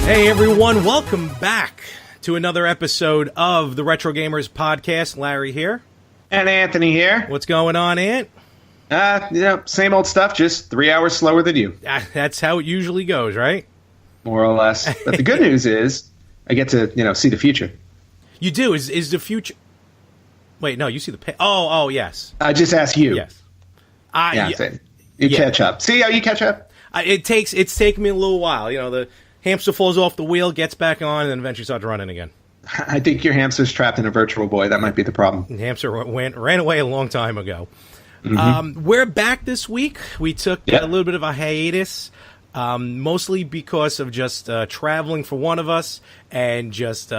Hey everyone, welcome back to another episode of the Retro Gamers Podcast. Larry here. And Anthony here. What's going on, Ant? Same old stuff, just 3 hours slower than you. That's how it usually goes, right? More or less. But the good news is, I get to, see the future. You do? Is the future... Wait, no, you see the... Oh, yes. I just asked you. Yes. You catch up. See how you catch up? It's taken me a little while. The hamster falls off the wheel, gets back on, and then eventually starts running again. I think your hamster's trapped in a Virtual Boy. That might be the problem. The hamster ran away a long time ago. Mm-hmm. We're back this week. We took a little bit of a hiatus, mostly because of just traveling for one of us and just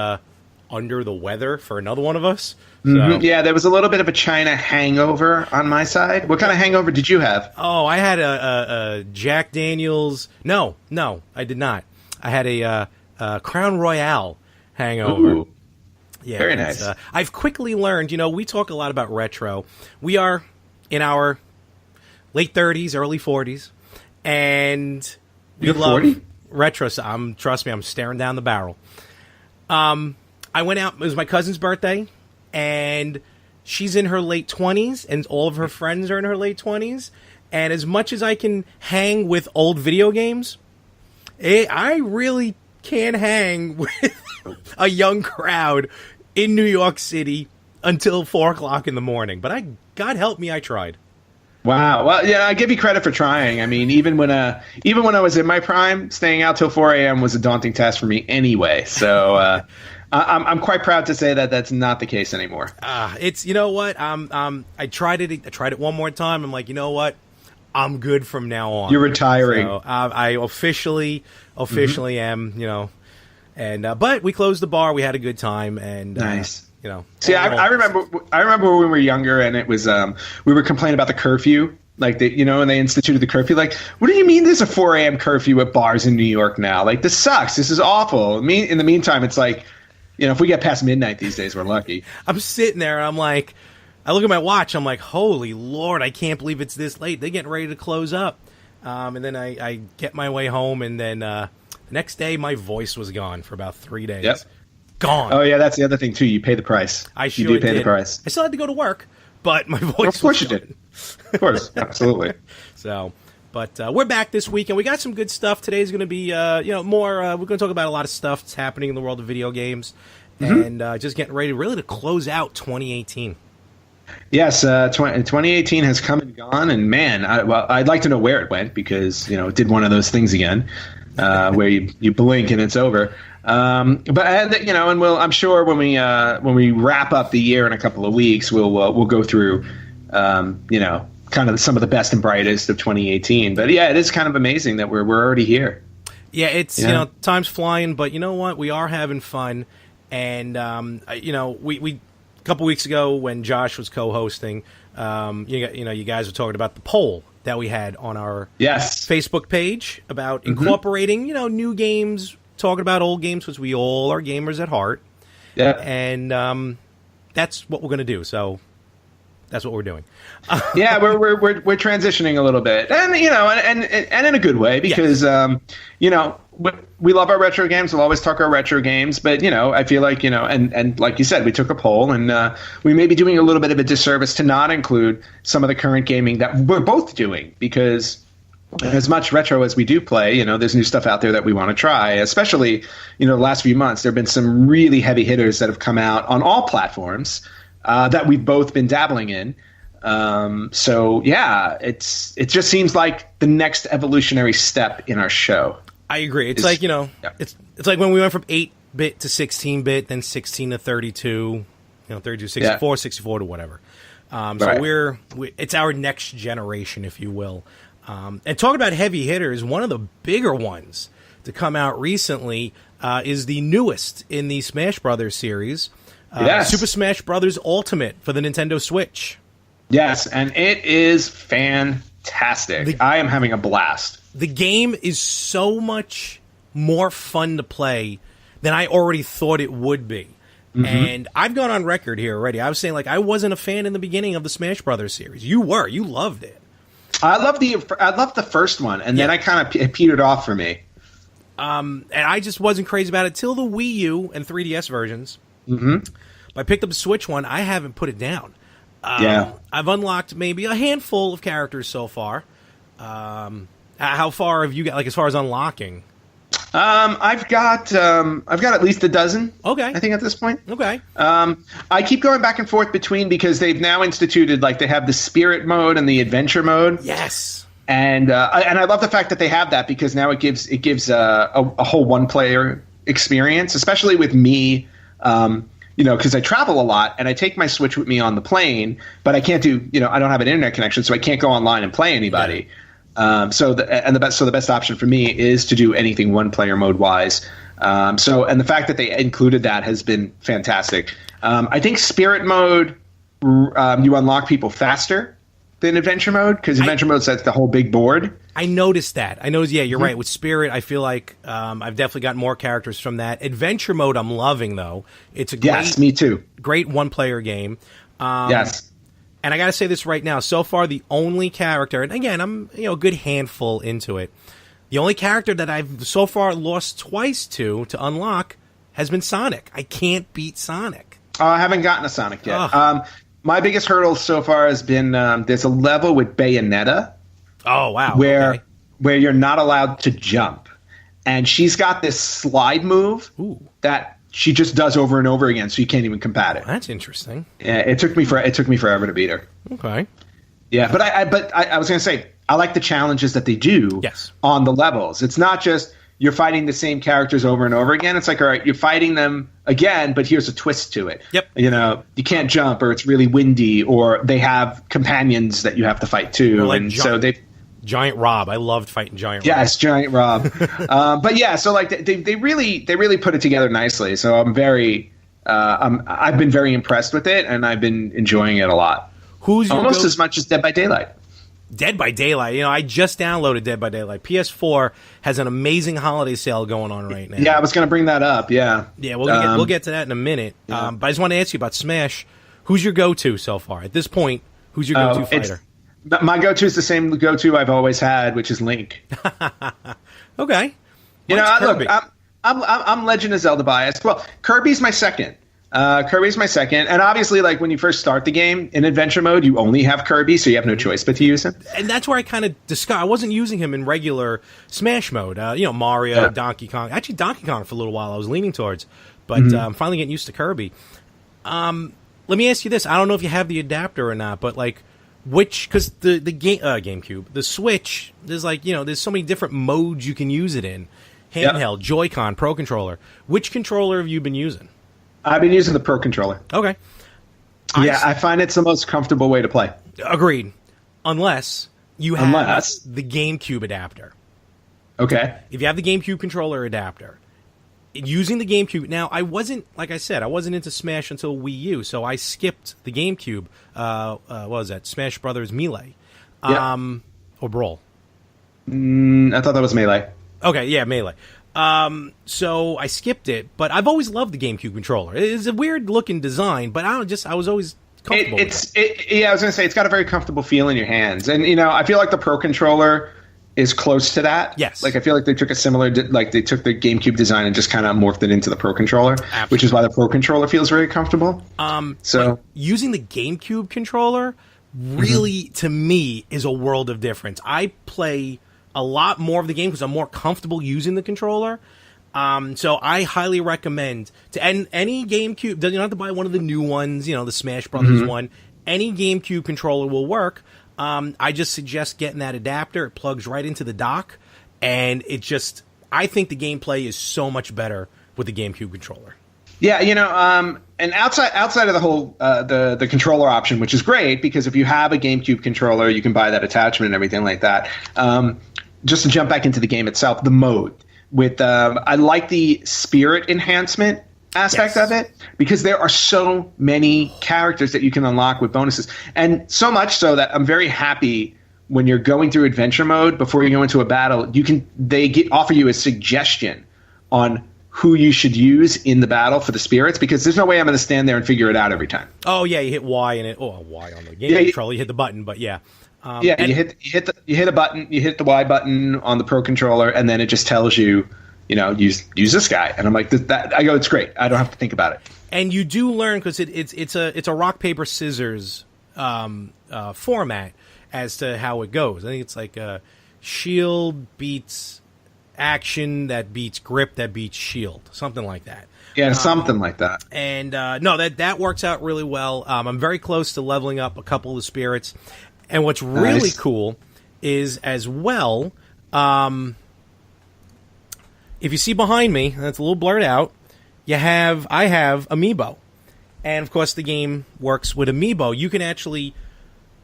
under the weather for another one of us. So, yeah, there was a little bit of a China hangover on my side. What kind of hangover did you have? Oh, I had a Jack Daniels. No, I did not. I had a Crown Royale hangover. Ooh. Yeah, very nice. I've quickly learned, we talk a lot about retro. We are in our late 30s, early 40s, and we You're love 40? retro. Trust me, I'm staring down the barrel. I went out. It was my cousin's birthday, and she's in her late 20s, and all of her friends are in her late 20s. And as much as I can hang with old video games, I really can't hang with a young crowd in New York City until 4 o'clock in the morning. But God help me, I tried. Wow. Well, yeah, I give you credit for trying. I mean, even when I was in my prime, staying out till 4 a.m. was a daunting task for me anyway. So I'm quite proud to say that that's not the case anymore. It's, you know what? I tried it. I tried it one more time. I'm like, you know what? I'm good from now on. You're retiring. So, I officially am. And but we closed the bar. We had a good time. And nice. See, I remember when we were younger, and it was we were complaining about the curfew, like and they instituted the curfew. Like, what do you mean there's a 4 a.m. curfew at bars in New York now? Like, this sucks. This is awful. In the meantime, it's like, if we get past midnight these days, we're lucky. I'm sitting there, and I'm like, I look at my watch. I'm like, holy Lord, I can't believe it's this late. They're getting ready to close up. And then I get my way home, and then the next day, my voice was gone for about 3 days. Yep. Gone. Oh, yeah, that's the other thing, too. You pay the price. You do pay the price. I still had to go to work, but my voice was gone. Of course you did. Of course, absolutely. So, but we're back this week, and we got some good stuff. Today's going to be, more, we're going to talk about a lot of stuff that's happening in the world of video games, and just getting ready really to close out 2018. Yes, 2018 has come and gone, and man, I'd like to know where it went, because, it did one of those things again, where you blink and it's over. And I'm sure when we wrap up the year in a couple of weeks, we'll go through, kind of some of the best and brightest of 2018. But yeah, it is kind of amazing that we're already here. Yeah, it's time's flying, but you know what? We are having fun, and we a couple weeks ago when Josh was co-hosting, you guys were talking about the poll that we had on our Facebook page about incorporating new games. Talking about old games, because we all are gamers at heart. Yeah. And that's what we're going to do. So that's what we're doing. Yeah, we're transitioning a little bit, and and in a good way, because we love our retro games. We'll always talk our retro games, but I feel like and like you said, we took a poll, and we may be doing a little bit of a disservice to not include some of the current gaming that we're both doing, because as much retro as we do play, there's new stuff out there that we want to try, especially, the last few months. There have been some really heavy hitters that have come out on all platforms that we've both been dabbling in. So, yeah, it just seems like the next evolutionary step in our show. I agree. It's like, it's like when we went from 8-bit to 16-bit, then 16 to 32, 32 to 64, 64 to whatever. So it's our next generation, if you will. And talking about heavy hitters, one of the bigger ones to come out recently is the newest in the Smash Brothers series, Super Smash Brothers Ultimate for the Nintendo Switch. Yes, and it is fantastic. I am having a blast. The game is so much more fun to play than I already thought it would be. Mm-hmm. And I've gone on record here already. I was saying, I wasn't a fan in the beginning of the Smash Brothers series. You were. You loved it. I loved the first one, and then I kind of petered off for me. And I just wasn't crazy about it till the Wii U and 3DS versions. Mm-hmm. I picked up the Switch one. I haven't put it down. I've unlocked maybe a handful of characters so far. How far have you got, like, as far as unlocking? I've got at least a dozen. Okay. I think at this point. Okay. I keep going back and forth between, because they've now instituted, like, they have the spirit mode and the adventure mode. Yes. And I love the fact that they have that, because now it gives a whole one player experience, especially with me. Because I travel a lot and I take my Switch with me on the plane, but I can't do, I don't have an internet connection, so I can't go online and play anybody. Yeah. So the best option for me is to do anything one player mode wise. And the fact that they included that has been fantastic. I think spirit mode, you unlock people faster than adventure mode, because adventure mode sets the whole big board. I noticed that. Yeah, you're right. With Spirit, I feel like I've definitely got more characters from that. Adventure mode, I'm loving, though. It's a great, yes, me too. Great one-player game. Yes. And I got to say this right now. So far, the only character, and again, I'm a good handful into it. The only character that I've so far lost twice to unlock has been Sonic. I can't beat Sonic. I haven't gotten a Sonic yet. My biggest hurdle so far has been there's a level with Bayonetta. Oh, wow. Where you're not allowed to jump. And she's got this slide move that she just does over and over again, so you can't even combat it. That's interesting. Yeah, it took me forever to beat her. Okay. Yeah, but I was going to say, I like the challenges that they do on the levels. It's not just you're fighting the same characters over and over again. It's like, all right, you're fighting them again, but here's a twist to it. Yep. You can't jump, or it's really windy, or they have companions that you have to fight too. Like and so they Giant Rob. I loved fighting Giant Rob. Yes, Giant Rob. But yeah, so like they really put it together nicely. So I've been very impressed with it, and I've been enjoying it a lot. Who's your almost as much as Dead by Daylight? Dead by Daylight. I just downloaded Dead by Daylight. PS4 has an amazing holiday sale going on right now. Yeah, I was going to bring that up. Yeah. Yeah, we'll get to that in a minute. Yeah. But I just want to ask you about Smash. Who's your go-to so far? At this point, who's your go-to fighter? My go-to is the same go-to I've always had, which is Link. Okay. Look, I'm Legend of Zelda biased. Well, Kirby's my second. And obviously, like, when you first start the game in adventure mode, you only have Kirby, so you have no choice but to use him. And that's where I kind of discovered I wasn't using him in regular Smash mode. Mario, Donkey Kong. Actually, Donkey Kong for a little while I was leaning towards, but I'm finally getting used to Kirby. Let me ask you this: I don't know if you have the adapter or not, but like, because the GameCube, the Switch, there's so many different modes you can use it in: handheld, Joy-Con, Pro Controller. Which controller have you been using? I've been using the Pro Controller. Okay. I find it's the most comfortable way to play. Agreed. Unless you have the GameCube adapter. Okay. If you have the GameCube controller adapter, using the GameCube... Now, I wasn't into Smash until Wii U, so I skipped the GameCube. What was that? Smash Brothers Melee. Or Brawl. I thought that was Melee. Okay, yeah, Melee. So I skipped it, but I've always loved the GameCube controller. It's a weird looking design, but I was always comfortable with it. I was going to say, it's got a very comfortable feel in your hands. And, I feel like the Pro Controller is close to that. Yes. Like, I feel like they took they took the GameCube design and just kind of morphed it into the Pro Controller, which is why the Pro Controller feels very comfortable. Using the GameCube controller really, to me, is a world of difference. I play a lot more of the game because I'm more comfortable using the controller. So I highly recommend any GameCube. You don't have to buy one of the new ones, the Smash Brothers one. Any GameCube controller will work. I just suggest getting that adapter. It plugs right into the dock, and I think the gameplay is so much better with the GameCube controller. Yeah, and outside of the whole the controller option, which is great because if you have a GameCube controller, you can buy that attachment and everything like that. Just to jump back into the game itself, the mode with I like the spirit enhancement aspect of it because there are so many characters that you can unlock with bonuses, and so much so that I'm very happy when you're going through adventure mode before you go into a battle. They offer you a suggestion on who you should use in the battle for the spirits, because there's no way I'm going to stand there and figure it out every time. Oh yeah, you hit Y and Y on the game controller. You hit the button, but yeah. You hit a button, you hit the Y button on the Pro Controller, and then it just tells you, use this guy. And I'm like, that I go, it's great. I don't have to think about it. And you do learn because it's a rock paper scissors format as to how it goes. I think it's like shield beats action that beats grip that beats shield, something like that. Yeah, something like that. And no, that works out really well. I'm very close to leveling up a couple of spirits. And what's really cool is as well, if you see behind me, that's a little blurred out, I have Amiibo. And of course the game works with Amiibo. You can actually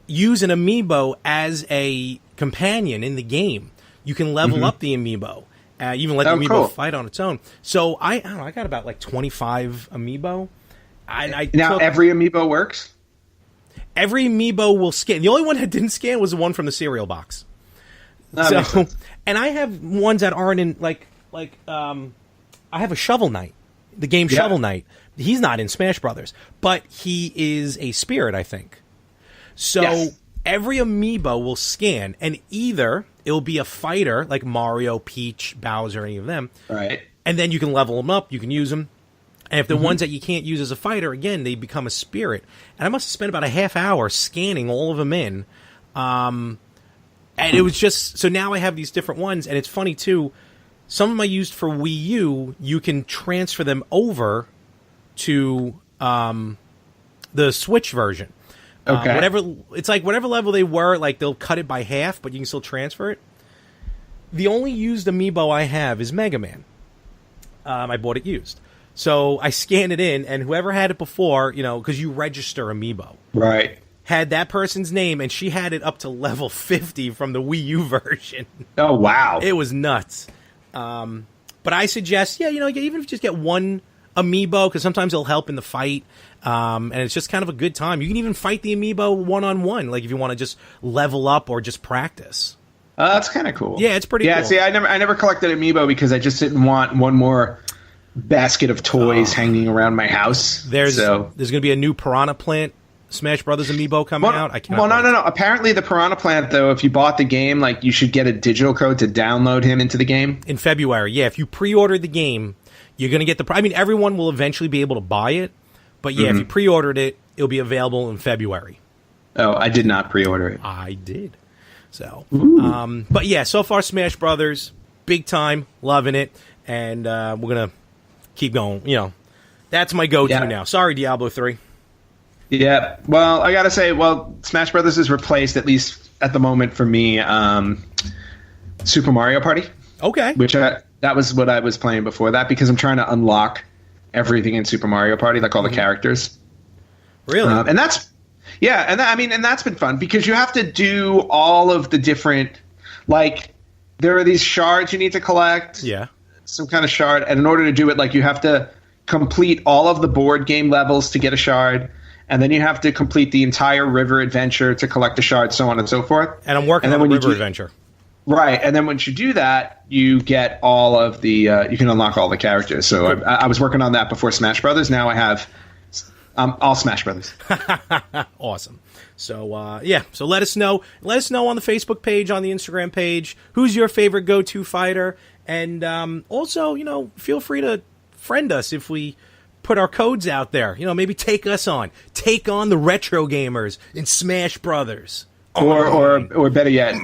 use an Amiibo as a companion in the game. You can level up the Amiibo. Even let the Amiibo fight on its own. So I don't know, I got about like 25 Amiibo. Every Amiibo works? Every Amiibo will scan. The only one that didn't scan was the one from the cereal box. And I have ones that aren't in I have a Shovel Knight, the game Shovel Knight. He's not in Smash Brothers, but he is a spirit, I think. So every Amiibo will scan, and either it'll be a fighter like Mario, Peach, Bowser, any of them. Right. And then you can level them up. You can use them. And if the ones that you can't use as a fighter, again, they become a spirit. And I must have spent about a half hour scanning all of them in. And it was just... So now I have these different ones. And it's funny, too. Some of them I used for Wii U. You can transfer them over to the Switch version. Okay. Whatever level they were, like they'll cut it by half, but you can still transfer it. The only used Amiibo I have is Mega Man. I bought it used. So I scanned it in, and whoever had it before, because you register Amiibo. Right. Had that person's name, and she had it up to level 50 from the Wii U version. Oh, wow. It was nuts. But I suggest, even if you just get one Amiibo, because sometimes it'll help in the fight. And it's just kind of a good time. You can even fight the Amiibo one-on-one, like if you want to just level up or just practice. That's kind of cool. Yeah, it's pretty cool. Yeah, see, I never collected Amiibo because I just didn't want one more basket of toys hanging around my house. There's going to be a new Piranha Plant Smash Brothers Amiibo coming out. No. Apparently the Piranha Plant, though, if you bought the game, you should get a digital code to download him into the game. In February, yeah. If you pre-ordered the game, you're going to get everyone will eventually be able to buy it. But yeah, if you pre-ordered it, it'll be available in February. Oh, I did not pre-order it. I did. So, but yeah, so far Smash Brothers, big time, loving it, and we're gonna keep going. That's my go-to now. Sorry, Diablo 3. Yeah, well, I gotta say, Smash Brothers has replaced, at least at the moment for me, Super Mario Party. Okay. Which that was what I was playing before that, because I'm trying to unlock everything in Super Mario Party, like all the characters. Really? And that's and that's been fun because you have to do all of the different, there are these shards you need to collect. Yeah. Some kind of shard, and in order to do it, you have to complete all of the board game levels to get a shard, and then you have to complete the entire river adventure to collect a shard, so on and so forth. And I'm working on the river adventure. Right, and then once you do that, you get all of the you can unlock all the characters. So I was working on that before Smash Brothers. Now I have all Smash Brothers. Awesome. So so let us know. Let us know on the Facebook page, on the Instagram page, who's your favorite go-to fighter, and also feel free to friend us if we put our codes out there. Maybe take us on, take on the retro gamers in Smash Brothers. Or better yet,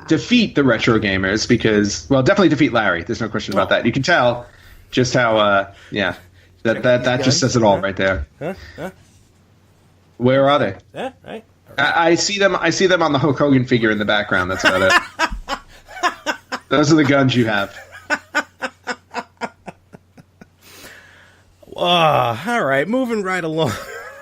defeat the retro gamers, because definitely defeat Larry. There's no question about that. You can tell just how that just says it all right there. Huh? Where are they? Right. I see them on the Hulk Hogan figure in the background. That's about it. Those are the guns you have. All right, moving right along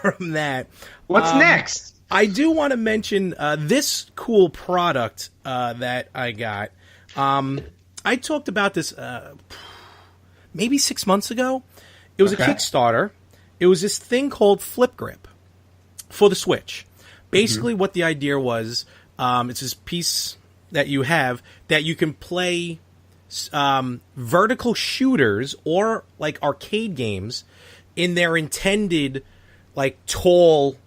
from that. What's next? I do want to mention this cool product that I got. I talked about this maybe 6 months ago. It was a Kickstarter. It was this thing called Flip Grip for the Switch. Basically, what the idea was, it's this piece that you have that you can play vertical shooters or arcade games in their intended tall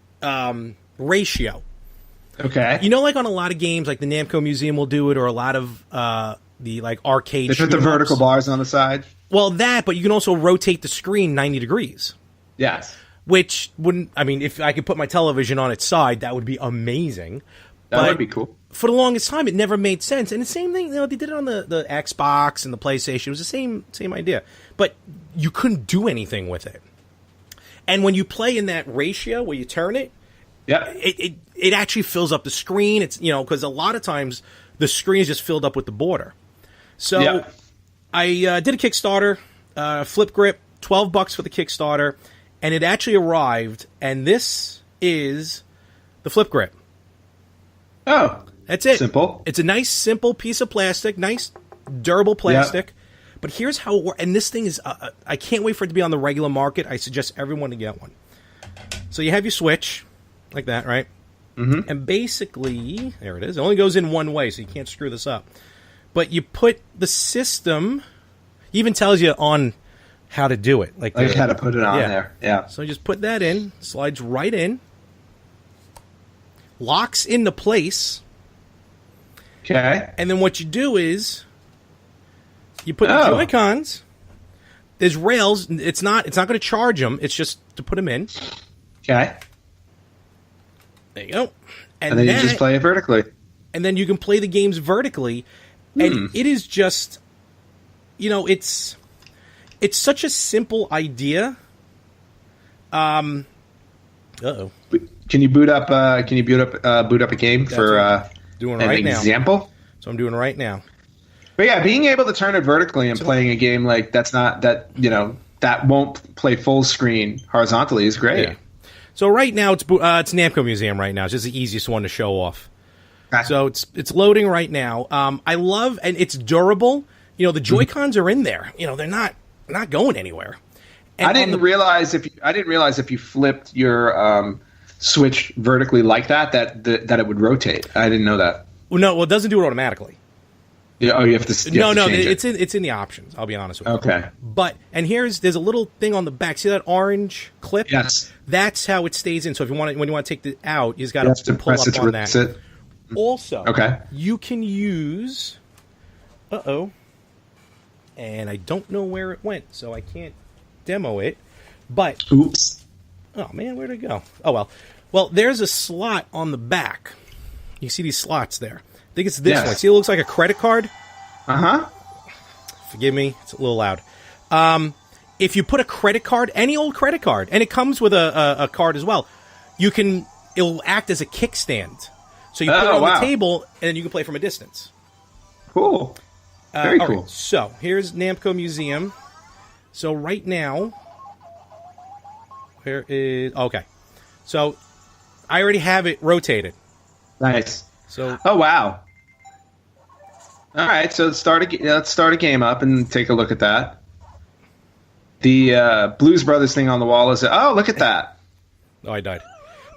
ratio. Okay. On a lot of games, like the Namco Museum will do it, or a lot of the like arcade. They put the vertical bars on the side. Well, that, but you can also rotate the screen 90 degrees. Yes. Which wouldn't, I mean, if I could put my television on its side, that would be amazing. That would be cool. For the longest time, it never made sense. And the same thing, they did it on the Xbox and the PlayStation. It was the same idea. But you couldn't do anything with it. And when you play in that ratio where you turn it, it actually fills up the screen. It's, because a lot of times the screen is just filled up with the border. So I did a Kickstarter, Flip Grip, $12 for the Kickstarter, and it actually arrived. And this is the Flip Grip. Oh, that's it. Simple. It's a nice, simple piece of plastic, nice, durable plastic. Yep. But here's how it works. And this thing is, I can't wait for it to be on the regular market. I suggest everyone to get one. So you have your switch, like that, right? Mm-hmm. And basically, there it is. It only goes in one way, so you can't screw this up. But you put the system, it even tells you on how to do it. Like how to put it on there. Yeah. So you just put that in, slides right in. Locks into place. Okay. And then what you do is you put the Joy-Cons. There's rails. It's not going to charge them. It's just to put them in. Okay. There you go. And then you just play it vertically. And then you can play the games vertically. And it is just, it's such a simple idea. Uh-oh. Can you boot up? Boot up a game for doing an right example? Now. So I'm doing it right now. But yeah, being able to turn it vertically and playing a game like that won't play full screen horizontally is great. Yeah. So right now it's Namco Museum right now. It's just the easiest one to show off. So it's loading right now. I love, and it's durable. The Joy-Cons are in there. They're not going anywhere. And I didn't realize if you flipped your Switch vertically like that it would rotate. I didn't know that. Well, it doesn't do it automatically. Yeah, you have to. It's in the options. I'll be honest with you. Okay. But there's a little thing on the back. See that orange clip? Yes. That's how it stays in. So if when you want to take it out, you just got to pull up on that. It. Also, you can use. And I don't know where it went, so I can't demo it. But oops. Oh man, where'd it go? Oh well. Well, there's a slot on the back. You see these slots there. I think it's this one. See, it looks like a credit card. Forgive me, it's a little loud. If you put a credit card, any old credit card, and it comes with a card as well, it'll act as a kickstand. So you put it on the table, and then you can play from a distance. Cool. Very cool. Right, so here's Namco Museum. So right now, okay. So I already have it rotated. Nice. So. Oh wow. All right, so let's start a game up and take a look at that. The Blues Brothers thing on the wall is. Oh, look at that. Oh, I died.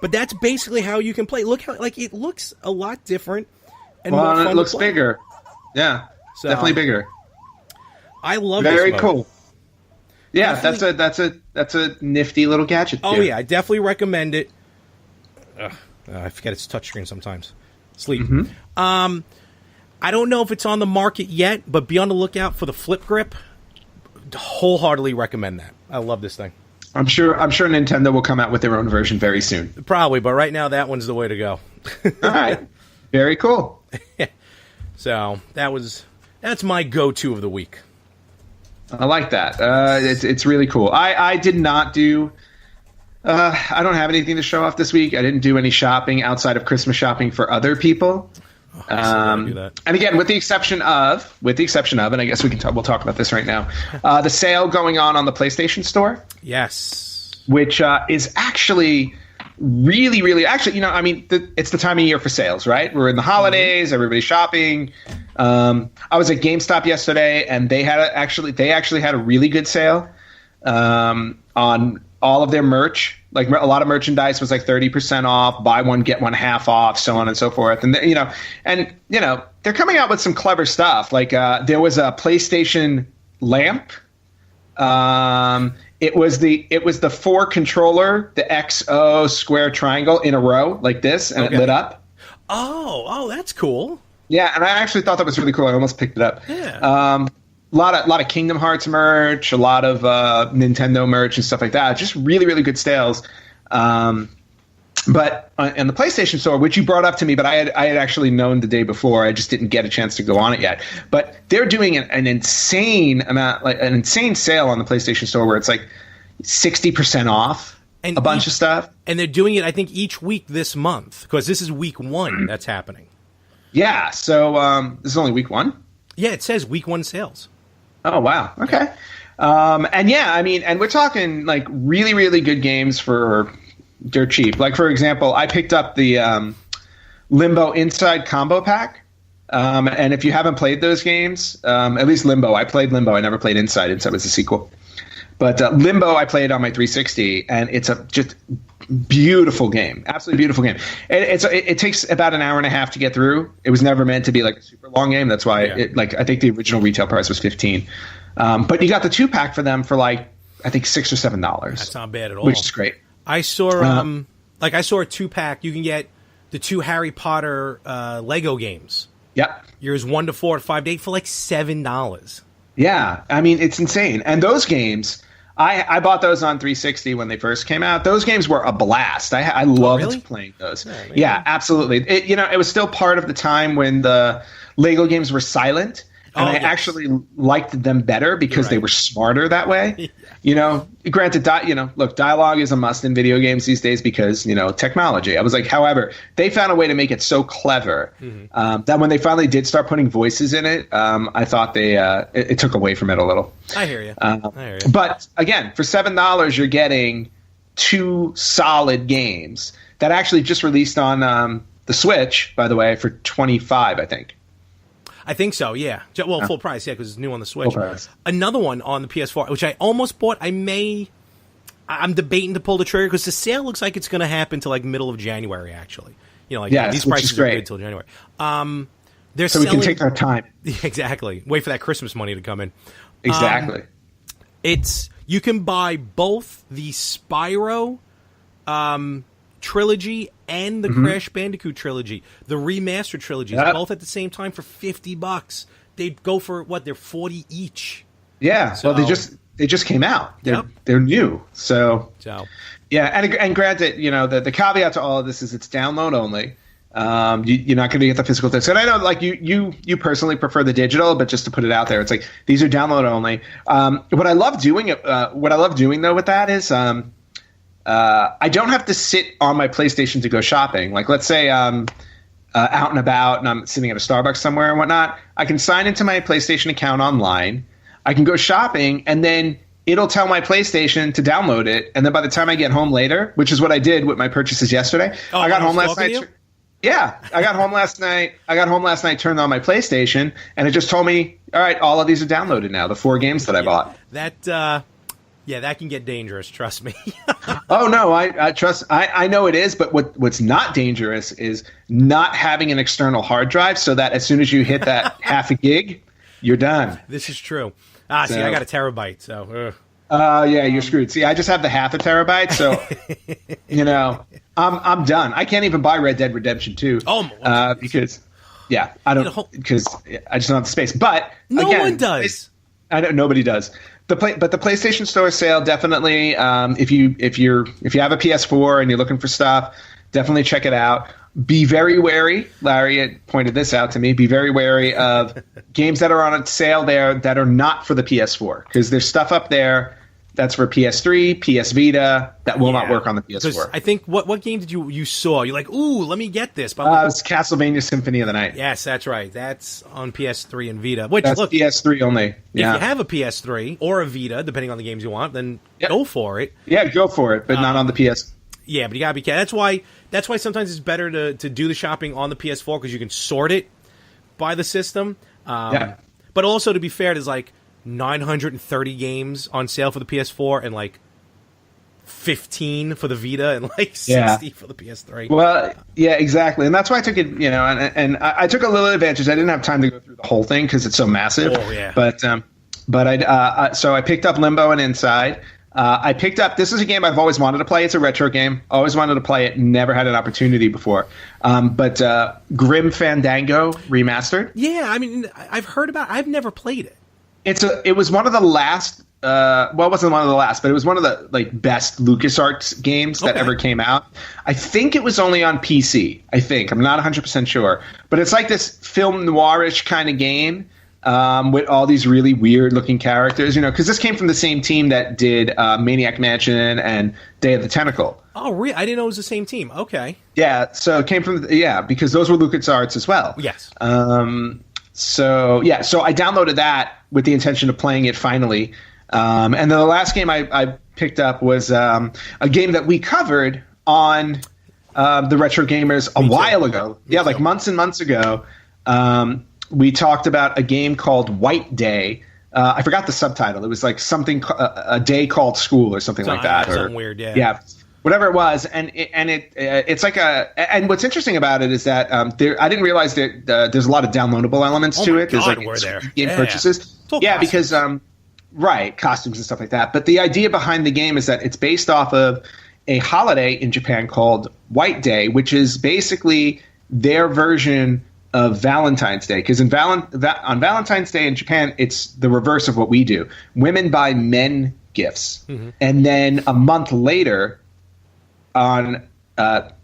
But that's basically how you can play. Look how it looks a lot different. And more fun it looks bigger. Yeah, so, definitely bigger. I love very this cool. Yeah, definitely. that's a nifty little gadget. Oh yeah, I definitely recommend it. I forget it's touchscreen sometimes. Sleep. Mm-hmm. I don't know if it's on the market yet, but be on the lookout for the Flip Grip. Wholeheartedly recommend that. I love this thing. I'm sure Nintendo will come out with their own version very soon. Probably, but right now that one's the way to go. All right. Very cool. So that's my go-to of the week. I like that. It's really cool. I did not do. I don't have anything to show off this week. I didn't do any shopping outside of Christmas shopping for other people. And again, with the exception of, and I guess we'll talk about this right now. The sale going on the PlayStation Store. Yes. Which is actually really, really, it's the time of year for sales, right? We're in the holidays, everybody's shopping. I was at GameStop yesterday, and they actually had a really good sale on all of their merch. Like a lot of merchandise was like 30% off, buy one get one half off, so on and so forth. And they're coming out with some clever stuff. Like there was a PlayStation lamp. It was the 4 controller, the XO square triangle in a row like this, and it lit up. Oh, that's cool. Yeah, and I actually thought that was really cool. I almost picked it up. Yeah. Lot of Kingdom Hearts merch, a lot of Nintendo merch and stuff like that. Just really, really good sales. But in the PlayStation Store, which you brought up to me, but I had actually known the day before. I just didn't get a chance to go on it yet. But they're doing an insane amount, like an insane sale on the PlayStation Store, where it's like 60% off and a bunch of stuff. And they're doing it, I think, each week this month, because this is week 1 that's happening. Yeah. So this is only week 1. Yeah, it says week 1 sales. Oh wow. Okay. And yeah, I mean, and we're talking like really, really good games for dirt cheap. Like, for example, I picked up the Limbo Inside Combo Pack. And if you haven't played those games, at least Limbo, I played Limbo. I never played Inside. Inside was a sequel. But Limbo, I played on my 360, and it's a just beautiful game. Absolutely beautiful game. It takes about an hour and a half to get through. It was never meant to be like a super long game. That's why, I think the original retail price was $15. But you got the 2-pack for them for like, I think $6 or $7. That's not bad at all. Which is great. I saw I saw a 2-pack. You can get the 2 Harry Potter Lego games. Yep. Years 1 to 4 to 5 to 8 for like $7. Yeah, I mean, it's insane. And those games, I bought those on 360 when they first came out. Those games were a blast. I loved playing those. Yeah, absolutely. It was still part of the time when the Lego games were silent. And I actually liked them better because they were smarter that way. Granted, look, dialogue is a must in video games these days because, technology. I was like, however, they found a way to make it so clever that when they finally did start putting voices in it, I thought it took away from it a little. I hear you. But again, for $7, you're getting 2 solid games that actually just released on the Switch, by the way, for $25, I think. I think so, yeah. Well, full price, yeah, because it's new on the Switch. Another one on the PS4, which I almost bought. I'm debating to pull the trigger because the sale looks like it's going to happen to like middle of January, actually. These prices are good till January. We can take our time. Exactly. Wait for that Christmas money to come in. Exactly. You can buy both the Spyro trilogy and the Crash Bandicoot trilogy, the remastered trilogies, both at the same time for $50. They'd go for what? They're $40 each. Yeah. So, well, they just came out. They're new. So yeah. And granted, the caveat to all of this is it's download only. You're not going to get the physical disc. And I know, like you personally prefer the digital, but just to put it out there, it's like these are download only. What I love doing though with that is. I don't have to sit on my PlayStation to go shopping. Like, let's say I'm out and about and I'm sitting at a Starbucks somewhere and whatnot. I can sign into my PlayStation account online. I can go shopping, and then it'll tell my PlayStation to download it. And then by the time I get home later, which is what I did with my purchases yesterday, I got home last night. Yeah, I got home last night. Turned on my PlayStation, and it just told me, "All right, all of these are downloaded now. The 4 games that I bought." That can get dangerous. Trust me. Oh no, I trust. I know it is, but what's not dangerous is not having an external hard drive, so that as soon as you hit that half a gig, you're done. This is true. See, I got a terabyte, so. Yeah, you're screwed. See, I just have the half a terabyte, so I'm done. I can't even buy Red Dead Redemption 2. Because I don't because I just don't have the space. But no one does. Nobody does. But the PlayStation Store sale definitely. If you have a PS4 and you're looking for stuff, definitely check it out. Be very wary. Larry had pointed this out to me. Be very wary of games that are on a sale there that are not for the PS4, because there's stuff up there that's for PS3, PS Vita that will not work on the PS4. I think what game did you saw? You're like, ooh, let me get this. But it's Castlevania Symphony of the Night. Yes, that's right. That's on PS3 and Vita. That's PS3 only. Yeah. If you have a PS3 or a Vita, depending on the games you want, then go for it. Yeah, go for it, but not on the PS. Yeah, but you gotta be careful. That's why sometimes it's better to do the shopping on the PS4 because you can sort it by the system. But also, to be fair, there's like 930 games on sale for the PS4 and like 15 for the Vita and like 60 for the PS3. Well, yeah, exactly, and that's why I took it. And I took a little advantage. I didn't have time to go through the whole thing because it's so massive. Oh yeah. But I picked up Limbo and Inside. I picked up. This is a game I've always wanted to play. It's a retro game. Always wanted to play it. Never had an opportunity before. But Grim Fandango remastered. Yeah, I mean, I've heard about it. I've never played it. It was one of the last. Well, it wasn't one of the last, but it was one of the best LucasArts games that ever came out. I think it was only on PC. I'm not 100% sure, but it's like this film noirish kind of game. With all these really weird-looking characters, because this came from the same team that did Maniac Mansion and Day of the Tentacle. Oh, really? I didn't know it was the same team. Okay. Yeah, so it came from because those were LucasArts as well. Yes. So I downloaded that with the intention of playing it finally, and then the last game I picked up was a game that we covered on the Retro Gamers a while ago. Like months and months ago. We talked about a game called White Day. I forgot the subtitle. It was like something, a day called school or something like that. Something weird, yeah. Yeah, whatever it was. And it's like and what's interesting about it is that I didn't realize that there's a lot of downloadable elements to it. There's game purchases. Yeah, because costumes and stuff like that. But the idea behind the game is that it's based off of a holiday in Japan called White Day, which is basically their version of Valentine's Day, because on Valentine's Day in Japan, it's the reverse of what we do. Women buy men gifts, and then a month later, on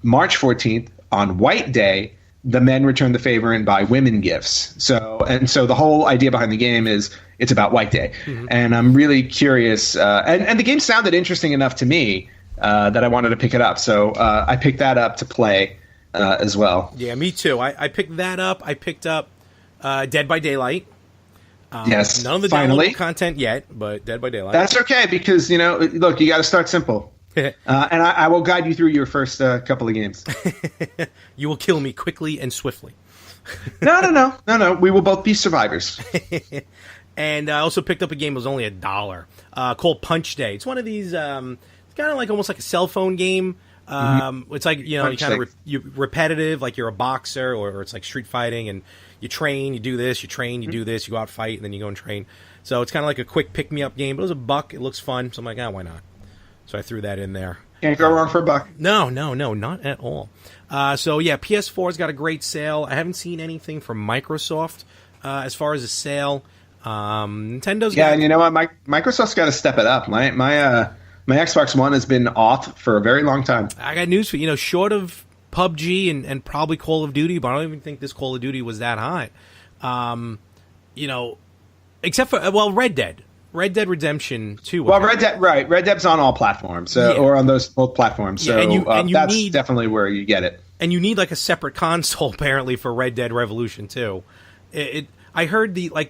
March 14th, on White Day, the men return the favor and buy women gifts. So the whole idea behind the game is it's about White Day, and I'm really curious. And the game sounded interesting enough to me that I wanted to pick it up. So I picked that up to play. As well. Yeah, me too. I picked that up. I picked up Dead by Daylight. Yes, none of the downloadable content yet, but Dead by Daylight. That's okay because look, you got to start simple, and I will guide you through your first couple of games. You will kill me quickly and swiftly. No. We will both be survivors. And I also picked up a game that was only $1 called Punch Day. It's one of these. It's kind of like almost like a cell phone game. It's like, you kind of you're repetitive, like you're a boxer, or it's like street fighting, and you train, you do this, you train, you do this, you go out fight, and then you go and train. So it's kind of like a quick pick-me-up game, but it was $1. It looks fun, so I'm like, why not? So I threw that in there. Can't go wrong for $1. No, not at all. So yeah, PS4's got a great sale. I haven't seen anything from Microsoft as far as a sale. Nintendo's and you know what? Microsoft's got to step it up. My Xbox One has been off for a very long time. I got news for you. Short of PUBG and probably Call of Duty, but I don't even think this Call of Duty was that high. Except for, Red Dead. Red Dead Redemption 2. Well, Red Dead's on all platforms, or on those both platforms. So that's definitely where you get it. And you need like a separate console apparently for Red Dead Revolution 2. I heard the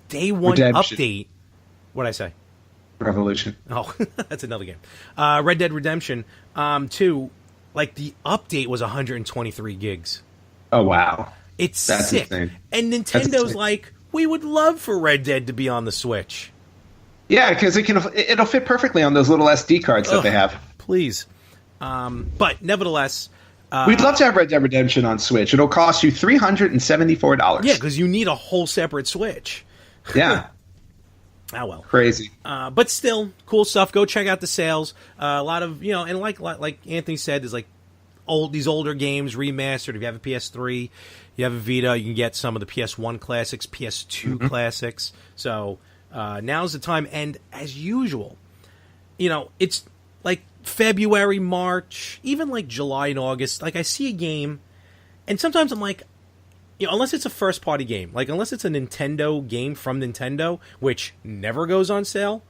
day one update. What'd I say? Revolution. Oh, that's another game. Red Dead Redemption 2, like the update was 123 gigs. Oh, wow. That's sick. Insane. And Nintendo's like, we would love for Red Dead to be on the Switch. Yeah, because it'll fit perfectly on those little SD cards that they have. Please. But nevertheless... we'd love to have Red Dead Redemption on Switch. It'll cost you $374. Yeah, because you need a whole separate Switch. Yeah. Oh, well. Crazy. But still, cool stuff. Go check out the sales. A lot of, and like Anthony said, there's like these older games remastered. If you have a PS3, you have a Vita, you can get some of the PS1 classics, PS2 classics. So now's the time. And as usual, it's like February, March, even like July and August. Like I see a game, and sometimes I'm like, unless it's a first-party game, like unless it's a Nintendo game from Nintendo, which never goes on sale,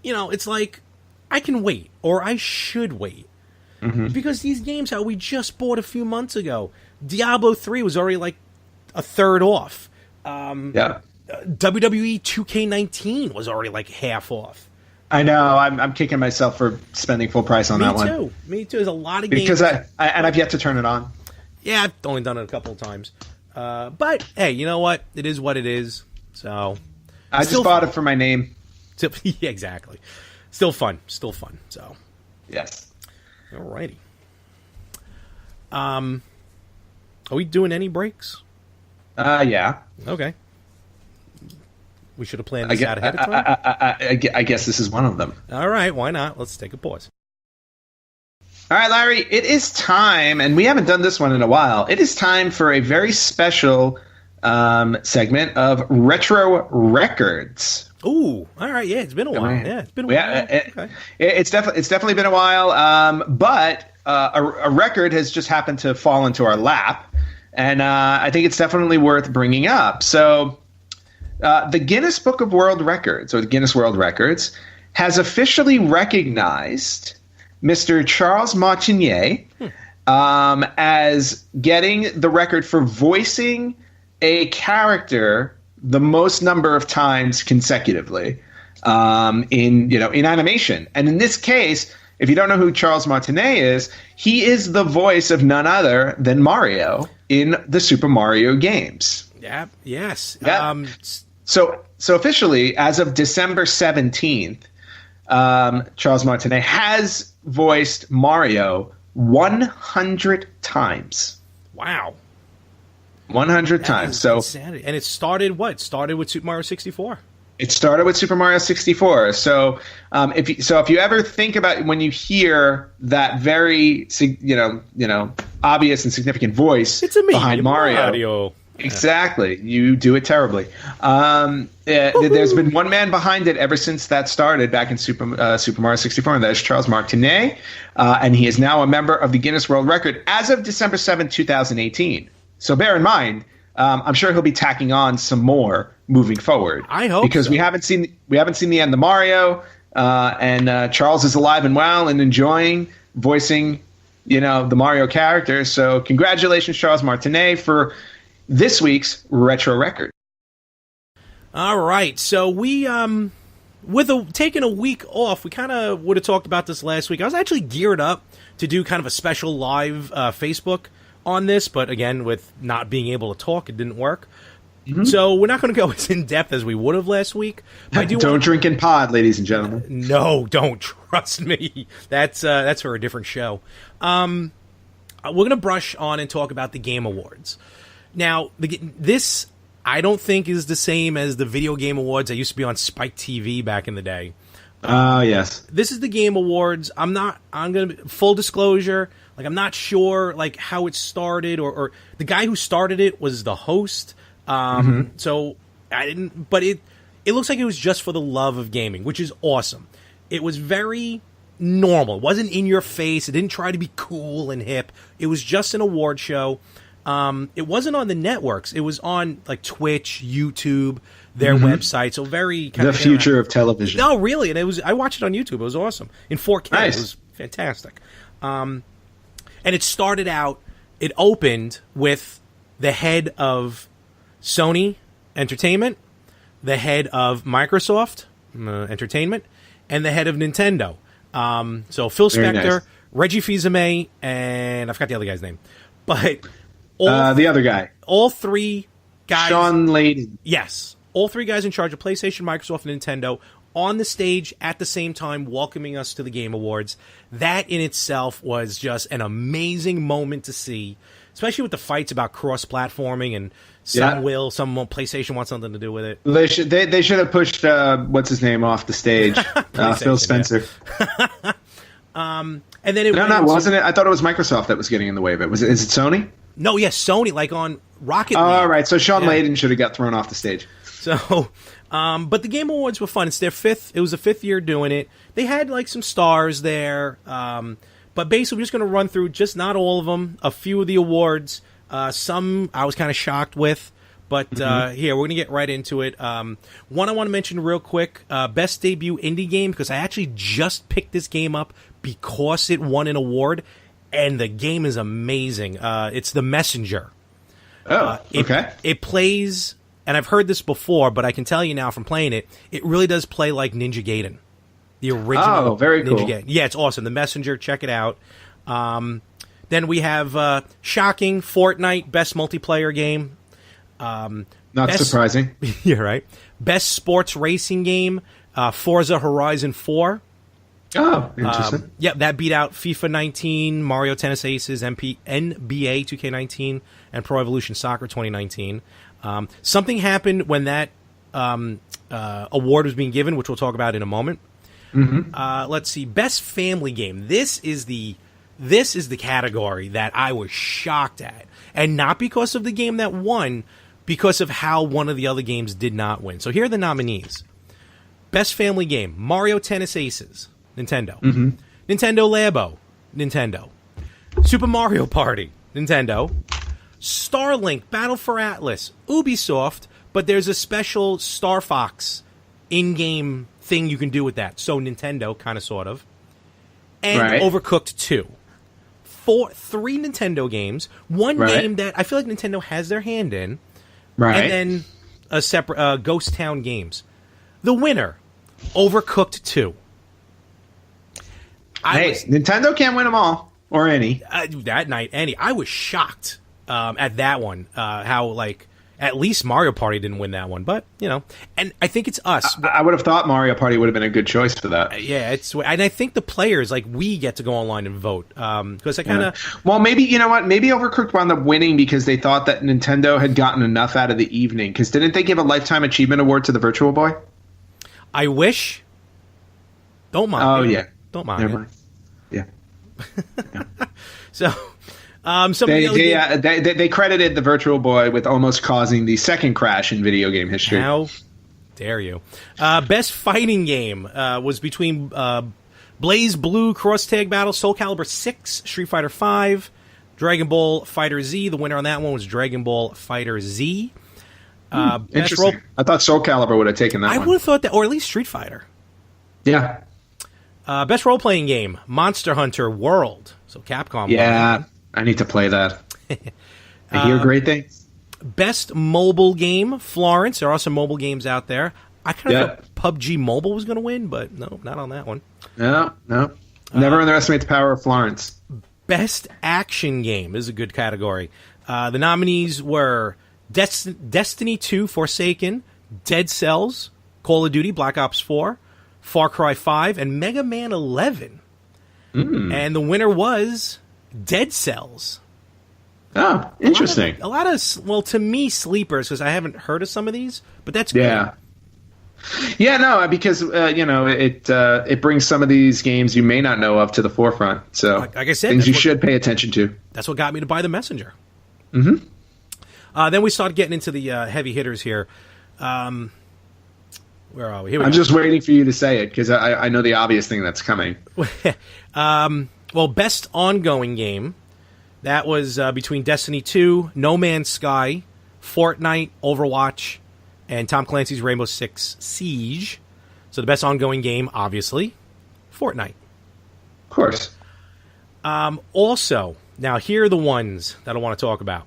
it's like, I can wait, or I should wait. Because these games that we just bought a few months ago, Diablo 3 was already like a third off. WWE 2K19 was already like half off. I know. I'm kicking myself for spending full price on that one. Me too. There's a lot of games. Because I've yet to turn it on. Yeah, I've only done it a couple of times. But hey, you know what? It is what it is. So I just bought it for my name. Yeah, exactly. Still fun. So yes. Alrighty. Are we doing any breaks? Yeah. Okay. We should have planned this out ahead of time. I guess this is one of them. All right, why not? Let's take a pause. All right, Larry, it is time, and we haven't done this one in a while. It is time for a very special segment of Retro Records. Ooh, all right, yeah, it's been a while. Yeah, it's been a while. Okay. It's definitely been a while, but a record has just happened to fall into our lap, and I think it's definitely worth bringing up. So the Guinness Book of World Records, or the Guinness World Records, has officially recognized Mr. Charles Martinet as getting the record for voicing a character the most number of times consecutively in animation. And in this case, if you don't know who Charles Martinet is, he is the voice of none other than Mario in the Super Mario games. Yeah. Yes. Yeah. So officially, as of December 17th, Charles Martinet has voiced Mario 100 times. Wow. 100 times. So insanity. And it started what? It started with Super Mario 64. It started with Super Mario 64. So if you ever think about when you hear that very obvious and significant voice behind Mario. Exactly. You do it terribly. There's been one man behind it ever since that started back in Super Mario 64, and that is Charles Martinet. And he is now a member of the Guinness World Record as of December 7th, 2018. So bear in mind, I'm sure he'll be tacking on some more moving forward. I hope because so. we haven't seen the end of Mario, and Charles is alive and well and enjoying voicing, the Mario character. So congratulations, Charles Martinet, for this week's Retro Record. All right, so we taking a week off, we kind of would have talked about this last week. I was actually geared up to do kind of a special live Facebook on this, but again, with not being able to talk, it didn't work. Mm-hmm. So we're not going to go as in depth as we would have last week. Don't drink in pod, ladies and gentlemen. No, don't. Trust me. That's for a different show. We're going to brush on and talk about the Game Awards. Now, this I don't think is the same as the Video Game Awards that used to be on Spike TV back in the day. Yes. This is the Game Awards. I'm going to full disclosure. I'm not sure how it started or the guy who started it was the host. So I didn't, but it looks like it was just for the love of gaming, which is awesome. It was very normal. It wasn't in your face. It didn't try to be cool and hip. It was just an award show. It wasn't on the networks. It was on Twitch, YouTube, their website. So very kind of the future of television. No, really, and I watched it on YouTube. It was awesome in 4K. Nice. It was fantastic. And it started out. It opened with the head of Sony Entertainment, the head of Microsoft Entertainment, and the head of Nintendo. So Phil Spector, nice. Reggie Fils-Aimé, and I forgot the other guy's name, but. The other guy. All three guys. Sean Layden. Yes. All three guys in charge of PlayStation, Microsoft, and Nintendo on the stage at the same time welcoming us to the Game Awards. That in itself was just an amazing moment to see, especially with the fights about cross-platforming and some won't. PlayStation wants something to do with it. They should have pushed, what's his name, off the stage. Phil Spencer. And then wasn't it? I thought it was Microsoft that was getting in the way of it. Is it Sony? No, yes, Sony, on Rocket League. All right, so Sean Layden should have got thrown off the stage. So, but the Game Awards were fun. It's their fifth. It was the fifth year doing it. They had some stars there, but basically we're just going to run through just not all of them. A few of the awards. Some I was kind of shocked with, but here we're going to get right into it. One I want to mention real quick: best debut indie game, because I actually just picked this game up because it won an award. And the game is amazing. It's The Messenger. Okay. It plays, and I've heard this before, but I can tell you now from playing it, it really does play like Ninja Gaiden. The original very Ninja cool. Gaiden. Yeah, it's awesome. The Messenger, check it out. Then we have shocking Fortnite, best multiplayer game. Not surprising. Yeah, right. Best sports racing game, Forza Horizon 4. Oh, interesting. That beat out FIFA 19, Mario Tennis Aces, NBA 2K19, and Pro Evolution Soccer 2019. Something happened when that award was being given, which we'll talk about in a moment. Let's see, best family game. This is the category that I was shocked at, and not because of the game that won, because of how one of the other games did not win. So here are the nominees: best family game, Mario Tennis Aces, Nintendo; Nintendo Labo, Nintendo; Super Mario Party, Nintendo; Starlink Battle for Atlas, Ubisoft, but there's a special Star Fox in-game thing you can do with that. So Nintendo, kind of, sort of. And Overcooked 2. 3 Nintendo games. One game that I feel like Nintendo has their hand in. And then a separate Ghost Town Games. The winner, Overcooked 2. Nintendo can't win them all. Or any. That night, any. I was shocked at that one. How, like, at least Mario Party didn't win that one. But, you know, and I think it's us. I would have thought Mario Party would have been a good choice for that. Yeah, and I think the players, like, we get to go online and vote. Because I kind of... Well, maybe, you know what? Maybe Overcooked wound up winning because they thought that Nintendo had gotten enough out of the evening. Because didn't they give a Lifetime Achievement Award to the Virtual Boy? I wish. Don't mind. Oh, yeah. Don't mind. Never mind. Yeah. So, they credited the Virtual Boy with almost causing the second crash in video game history. How dare you? Best fighting game was between Blaze Blue Cross Tag Battle, Soul Calibur 6, Street Fighter 5, Dragon Ball Fighter Z. The winner on that one was Dragon Ball Fighter Z. Interesting. I thought Soul Calibur would have taken that one. I would have thought that, or at least Street Fighter. Yeah. Best role-playing game, Monster Hunter World. So Capcom. Yeah, I need to play that. I hear great things. Best mobile game, Florence. There are some mobile games out there. I kind of thought PUBG Mobile was going to win, but no, not on that one. No. Never underestimate the power of Florence. Best action game is a good category. The nominees were Destiny 2 Forsaken, Dead Cells, Call of Duty Black Ops 4, Far Cry 5, and Mega Man 11. And the winner was Dead Cells. Oh, interesting. A lot of, well, to me, sleepers, because I haven't heard of some of these, but that's good. Yeah, no, because, it brings some of these games you may not know of to the forefront. So, like I said, things you should pay attention to. That's what got me to buy The Messenger. Then we started getting into the heavy hitters here. Where are we? Here we I'm go. just waiting for you to say it, because I know the obvious thing that's coming. Well, best ongoing game, that was between Destiny 2, No Man's Sky, Fortnite, Overwatch, and Tom Clancy's Rainbow Six Siege. So the best ongoing game, obviously, Fortnite. Of course. Also, now here are the ones that I want to talk about.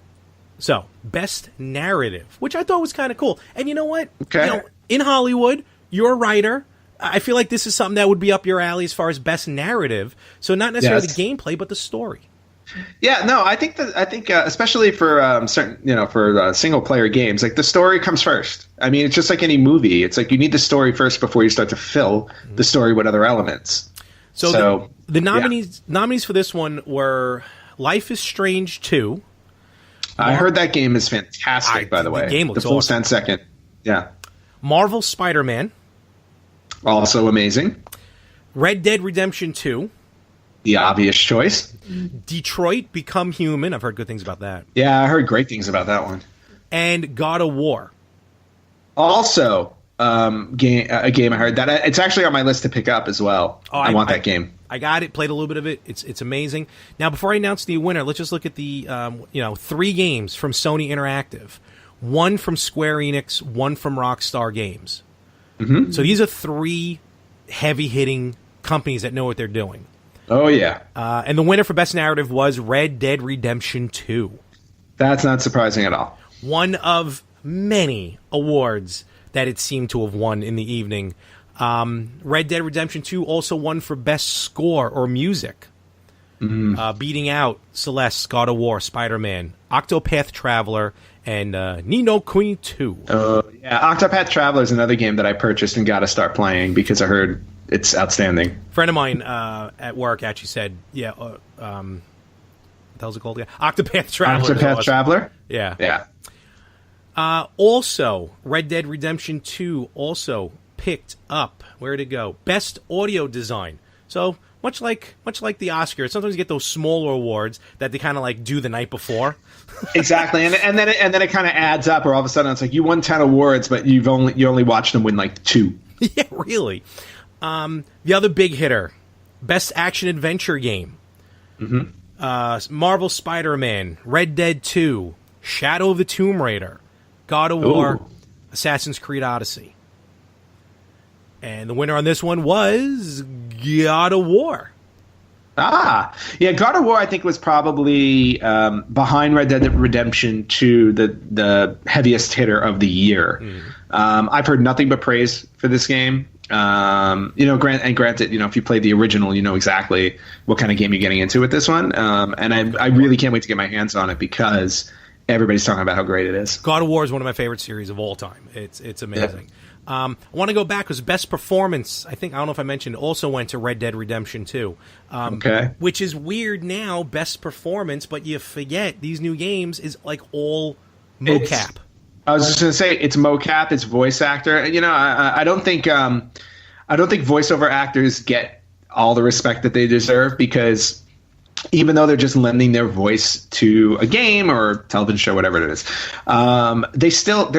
So, best narrative, which I thought was kind of cool. And you know what? Okay. You know, in Hollywood, you're a writer. I feel like this is something that would be up your alley as far as best narrative. So not necessarily the gameplay, but the story. Yeah, no, I think especially for certain, single player games, like the story comes first. I mean, it's just like any movie. It's like you need the story first before you start to fill the story with other elements. So the nominees for this one were Life is Strange 2. I heard that game is fantastic, by the way. The game looks the full awesome. 10-second. Yeah. Marvel Spider-Man. Also amazing. Red Dead Redemption 2. The obvious choice. Detroit Become Human. I've heard good things about that. Yeah, I heard great things about that one. And God of War. Also, a game I heard that it's actually on my list to pick up as well. I want that game. I got it. Played a little bit of it. It's amazing. Now, before I announce the winner, let's just look at the 3 games from Sony Interactive, 1 from Square Enix, 1 from Rockstar Games. So these are 3 heavy-hitting companies that know what they're doing. Oh, yeah. And the winner for Best Narrative was Red Dead Redemption 2. That's not surprising at all. One of many awards that it seemed to have won in the evening. Red Dead Redemption 2 also won for Best Score or Music, beating out Celeste, God of War, Spider-Man, Octopath Traveler, and Ni no Kuni 2. Yeah, Octopath Traveler is another game that I purchased and got to start playing because I heard it's outstanding. A friend of mine at work actually said, what the hell's it called again? Octopath Traveler. Octopath Traveler? Yeah. Yeah. Also, Red Dead Redemption 2 also picked up, where'd it go? Best Audio Design. So, much like the Oscars, sometimes you get those smaller awards that they kind of like do the night before. Exactly, and then it kind of adds up, or all of a sudden it's like you won 10 awards, but you only watched them win like 2. Yeah, really. The other big hitter, Best Action Adventure Game. Marvel Spider-Man, Red Dead 2, Shadow of the Tomb Raider, God of War, Assassin's Creed Odyssey. And the winner on this one was God of War. Yeah, God of War I think was probably behind Red Dead Redemption 2 the heaviest hitter of the year. I've heard nothing but praise for this game. Granted, if you played the original, you know exactly what kind of game you're getting into with this one. And I really can't wait to get my hands on it because everybody's talking about how great it is. God of War is one of my favorite series of all time. It's amazing. Yeah. I want to go back because best performance, I don't know if I mentioned, also went to Red Dead Redemption 2. Which is weird now, best performance, but you forget these new games is like all mocap. I was just going to say it's mocap, it's voice actor. I don't think voiceover actors get all the respect that they deserve because even though they're just lending their voice to a game or television show, whatever it is, they're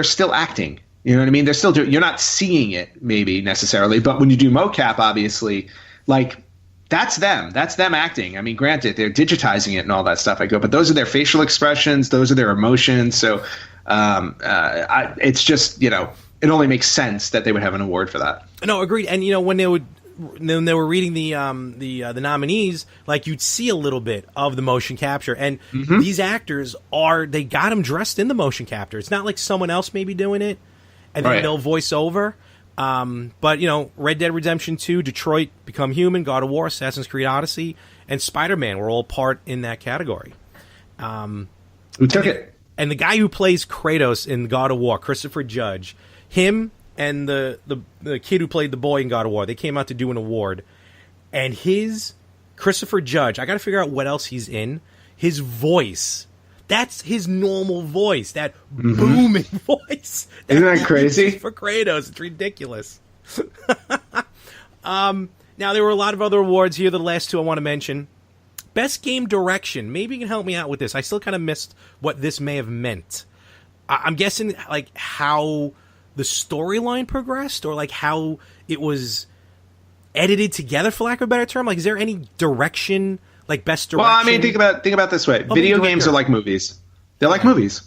still acting. You know what I mean? They're still you're not seeing it maybe necessarily, but when you do mocap, obviously, like that's them acting. I mean, granted, they're digitizing it and all that stuff. But those are their facial expressions, those are their emotions. So it's just it only makes sense that they would have an award for that. No, agreed. And when they were reading the nominees, like you'd see a little bit of the motion capture, and these actors they got them dressed in the motion capture. It's not like someone else may be doing it. And then they'll voice over. But, Red Dead Redemption 2, Detroit Become Human, God of War, Assassin's Creed Odyssey, and Spider-Man were all part in that category. Who took it? And the guy who plays Kratos in God of War, Christopher Judge, him and the kid who played the boy in God of War, they came out to do an award. And Christopher Judge, I got to figure out what else he's in. His voice... That's his normal voice, that booming voice. Isn't that crazy? For Kratos, it's ridiculous. Now, there were a lot of other awards here. The last two I want to mention. Best Game Direction. Maybe you can help me out with this. I still kind of missed what this may have meant. I'm guessing like how the storyline progressed or like how it was edited together, for lack of a better term. Like, is there any direction... Like best direction. Well, I mean, think about it this way. Video games are like movies. They're like movies,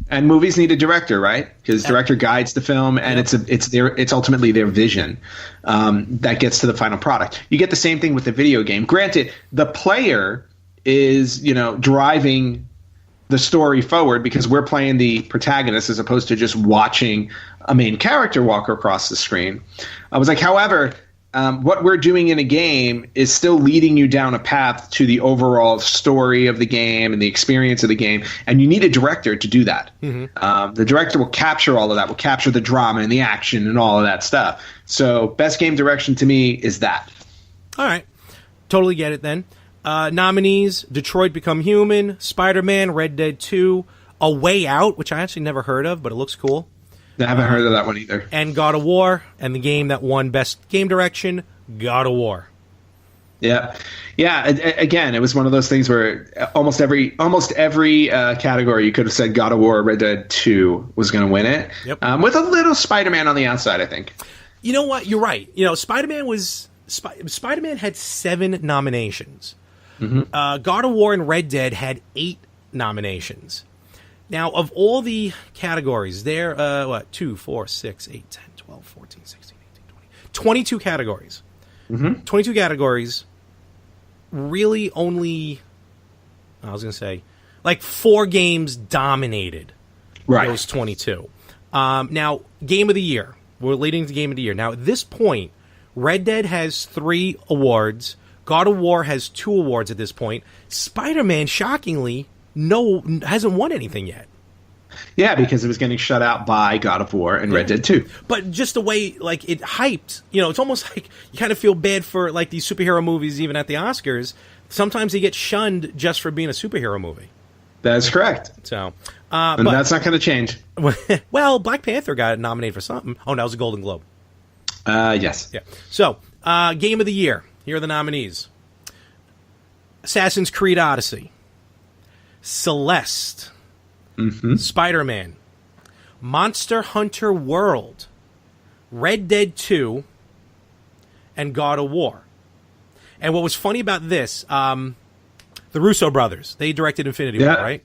and movies need a director, right? Because director guides the film, and it's ultimately their vision that gets to the final product. You get the same thing with the video game. Granted, the player is driving the story forward because we're playing the protagonist as opposed to just watching a main character walk across the screen. I was like, however. What we're doing in a game is still leading you down a path to the overall story of the game and the experience of the game, and you need a director to do that. The director will capture all of that, will capture the drama and the action and all of that stuff. So best game direction to me is that. All right. Totally get it then. Nominees, Detroit Become Human, Spider-Man, Red Dead 2, A Way Out, which I actually never heard of, but it looks cool. I haven't heard of that one either. And God of War, and the game that won Best Game Direction, God of War. Yeah. Again, it was one of those things where almost every category you could have said God of War or Red Dead 2 was going to win it. Yep. With a little Spider-Man on the outside, I think. You know what? You're right. Spider-Man had 7 nominations. God of War and Red Dead had 8 nominations. Now, of all the categories, there, 2, 4, 6, 8, 10, 12, 14, 16, 18, 20. 22 categories. 22 categories. Really only, I was going to say, like 4 games dominated those 22. Now, Game of the Year. We're leading to Game of the Year. Now, at this point, Red Dead has 3 awards. God of War has 2 awards at this point. Spider-Man, shockingly, hasn't won anything yet. Yeah, because it was getting shut out by God of War and Red Dead 2. But just the way, like, it hyped, it's almost like you kind of feel bad for, like, these superhero movies even at the Oscars. Sometimes they get shunned just for being a superhero movie. That's correct. So, and but, that's not going to change. Well, Black Panther got nominated for something. Oh, that was a Golden Globe. Yes. Yeah. So, Game of the Year. Here are the nominees. Assassin's Creed Odyssey. Celeste. Spider-Man. Monster Hunter World. Red Dead 2. And God of War. And what was funny about this, the Russo brothers, they directed Infinity War, right?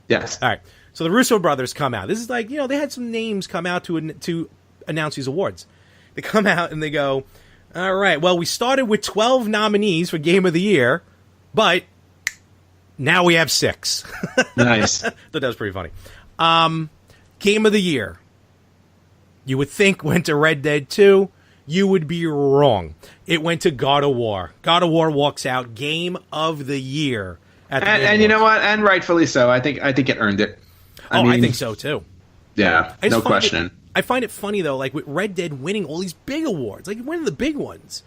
Yes. All right. So the Russo brothers come out. This is like, they had some names come out to announce these awards. They come out and they go, all right, well, we started with 12 nominees for Game of the Year, but now we have 6. Nice. Thought that was pretty funny. Game of the Year. You would think went to Red Dead 2. You would be wrong. It went to God of War. God of War walks out Game of the Year. And you know what? And rightfully so. I think it earned it. I think so too. Yeah, no question. I find it funny though, like with Red Dead winning all these big awards, like winning the big ones.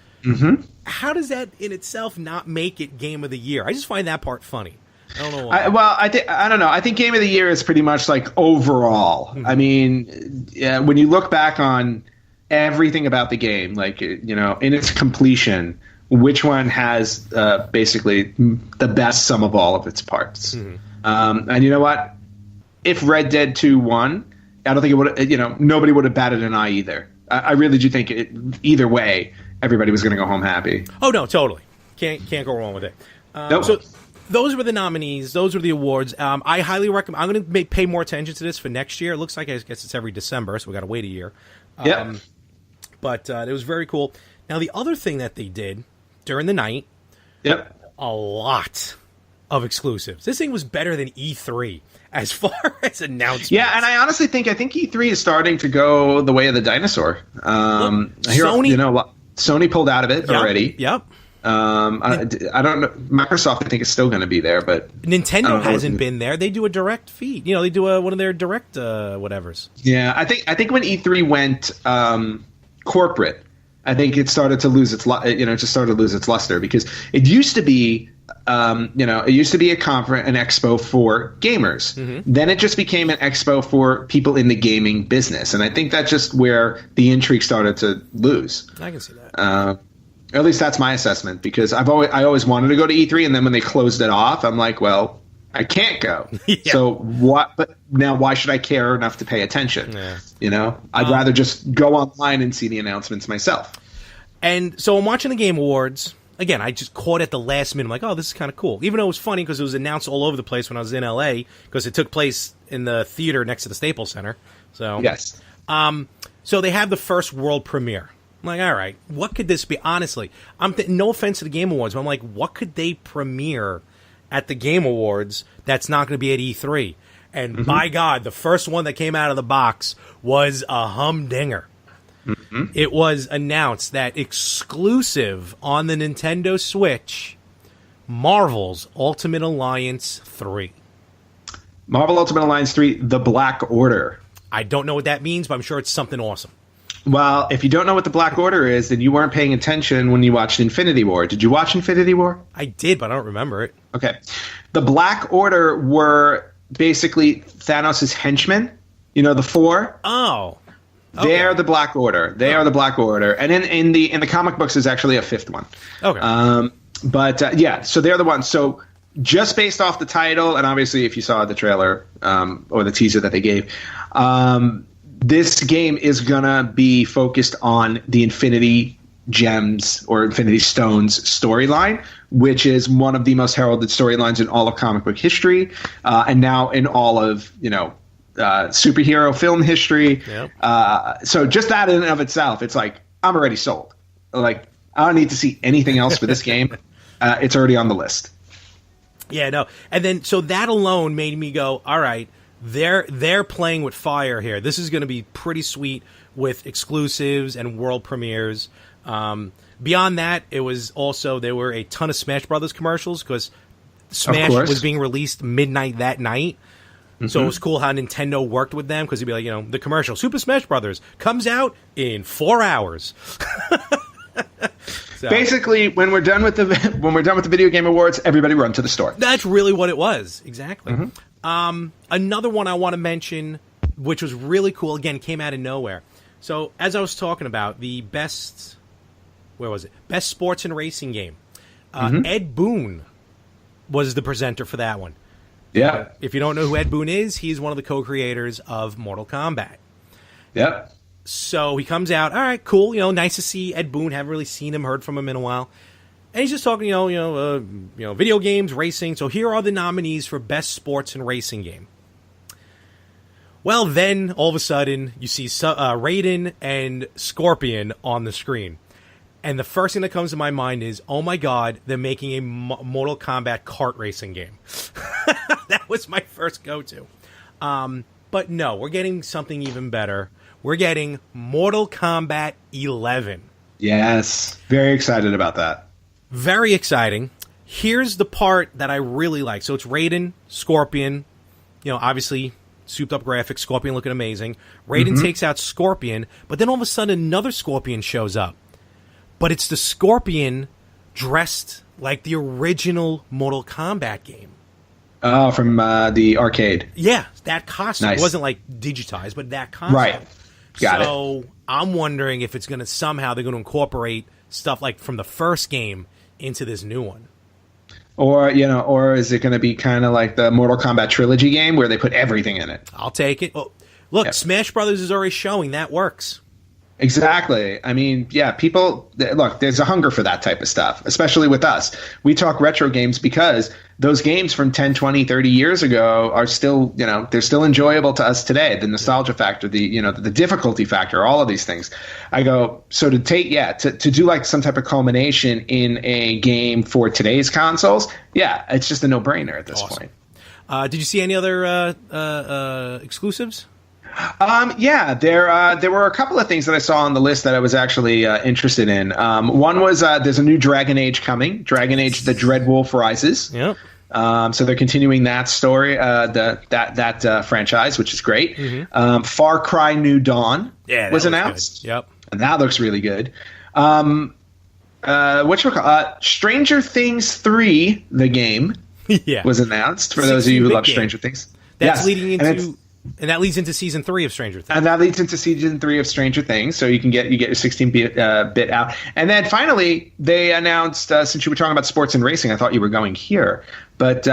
How does that in itself not make it Game of the Year? I just find that part funny. I don't know why. I don't know. I think Game of the Year is pretty much like overall. I mean, when you look back on everything about the game, like, in its completion, which one has basically the best sum of all of its parts? And you know what? If Red Dead 2 won, I don't think it would. Nobody would have batted an eye either. I really do think either way, everybody was going to go home happy. Oh no, totally. Can't go wrong with it. Nope. So those were the nominees. Those were the awards. I highly recommend. I'm going to pay more attention to this for next year. It looks like I guess it's every December, so we got to wait a year. But it was very cool. Now the other thing that they did during the night, a lot of exclusives. This thing was better than E3 as far as announcements. Yeah, and I honestly think E3 is starting to go the way of the dinosaur. Sony pulled out of it already. Yep. I don't know. Microsoft, I think, is still going to be there, but Nintendo hasn't been there. They do a direct feed. They do one of their direct whatevers. Yeah, I think when E3 went corporate, I think it started to lose its just started to lose its luster, because it used to be it used to be an expo for gamers. Then it just became an expo for people in the gaming business, and I think that's just where the intrigue started to lose. I can see that. At least that's my assessment, because I always wanted to go to E3, and then when they closed it off, I'm like, well, I can't go. So what? But now, why should I care enough to pay attention? I'd rather just go online and see the announcements myself. And so I'm watching the Game Awards. Again, I just caught at the last minute. I'm like, oh, this is kind of cool. Even though it was funny because it was announced all over the place when I was in LA, because it took place in the theater next to the Staples Center. So yes. So they have the first world premiere. I'm like, all right, what could this be? Honestly, no offense to the Game Awards, but I'm like, what could they premiere at the Game Awards that's not going to be at E3? And by God, the first one that came out of the box was a humdinger. It was announced that exclusive on the Nintendo Switch, Marvel's Ultimate Alliance 3. Marvel Ultimate Alliance 3, The Black Order. I don't know what that means, but I'm sure it's something awesome. Well, if you don't know what The Black Order is, then you weren't paying attention when you watched Infinity War. Did you watch Infinity War? I did, but I don't remember it. Okay. The Black Order were basically Thanos' henchmen. The four? Oh. Okay. They're the Black Order. They are the Black Order. And in the comic books, there's actually a fifth one. Okay. So they're the ones. So just based off the title, and obviously if you saw the trailer or the teaser that they gave, this game is going to be focused on the Infinity Gems or Infinity Stones storyline, which is one of the most heralded storylines in all of comic book history, and now in all of, superhero film history. Yep. So just that in and of itself, it's like, I'm already sold. Like, I don't need to see anything else for this game. It's already on the list. Yeah, no. And then, so that alone made me go, all right, they're playing with fire here. This is going to be pretty sweet with exclusives and world premieres. Beyond that, it was also, there were a ton of Smash Brothers commercials, because Smash was being released midnight that night. So it was cool how Nintendo worked with them, because it'd be like, the commercial, Super Smash Brothers comes out in 4 hours. basically, when we're done with the video game awards, everybody run to the store. That's really what it was. Exactly. Another one I want to mention, which was really cool. Again, came out of nowhere. So as I was talking about the best, where was it? Best sports and racing game. Ed Boon was the presenter for that one. Yeah. If you don't know who Ed Boon is, he's one of the co-creators of Mortal Kombat. Yep. So he comes out. All right, cool. Nice to see Ed Boon. Haven't really seen him, heard from him in a while. And he's just talking, video games, racing. So here are the nominees for best sports and racing game. Well, then all of a sudden you see Raiden and Scorpion on the screen. And the first thing that comes to my mind is, oh my God, they're making a Mortal Kombat kart racing game. That was my first go-to. But no, we're getting something even better. We're getting Mortal Kombat 11. Yes. Very excited about that. Very exciting. Here's the part that I really like. So it's Raiden, Scorpion, obviously souped up graphics, Scorpion looking amazing. Raiden takes out Scorpion, but then all of a sudden another Scorpion shows up. But it's the Scorpion dressed like the original Mortal Kombat game. Oh, from the arcade. Yeah, that costume. Nice. It wasn't like digitized, but that costume. Right. Got it. So I'm wondering if it's going to somehow they're going to incorporate stuff like from the first game into this new one. Or is it going to be kind of like the Mortal Kombat trilogy game where they put everything in it? I'll take it. Well, look, Smash Brothers is already showing that works. Exactly. I mean, yeah, people, look, there's a hunger for that type of stuff, especially with us. We talk retro games because those games from 10, 20, 30 years ago are still, they're still enjoyable to us today. The nostalgia factor, the difficulty factor, all of these things. I go, so to do like some type of culmination in a game for today's consoles, yeah, it's just a no-brainer at this point. Did you see any other exclusives? There were a couple of things that I saw on the list that I was actually interested in. One was there's a new Dragon Age coming, Dragon Age: The Dreadwolf Rises. Yep. So they're continuing that story, that franchise, which is great. Far Cry New Dawn was announced. Good. Yep. And that looks really good. Stranger Things 3, the game, was announced for those of you who love Stranger Things. That's leading into... And that leads into season 3 of Stranger Things. And that leads into season 3 of Stranger Things. So you get your 16-bit out. And then finally, they announced, since you were talking about sports and racing, I thought you were going here. But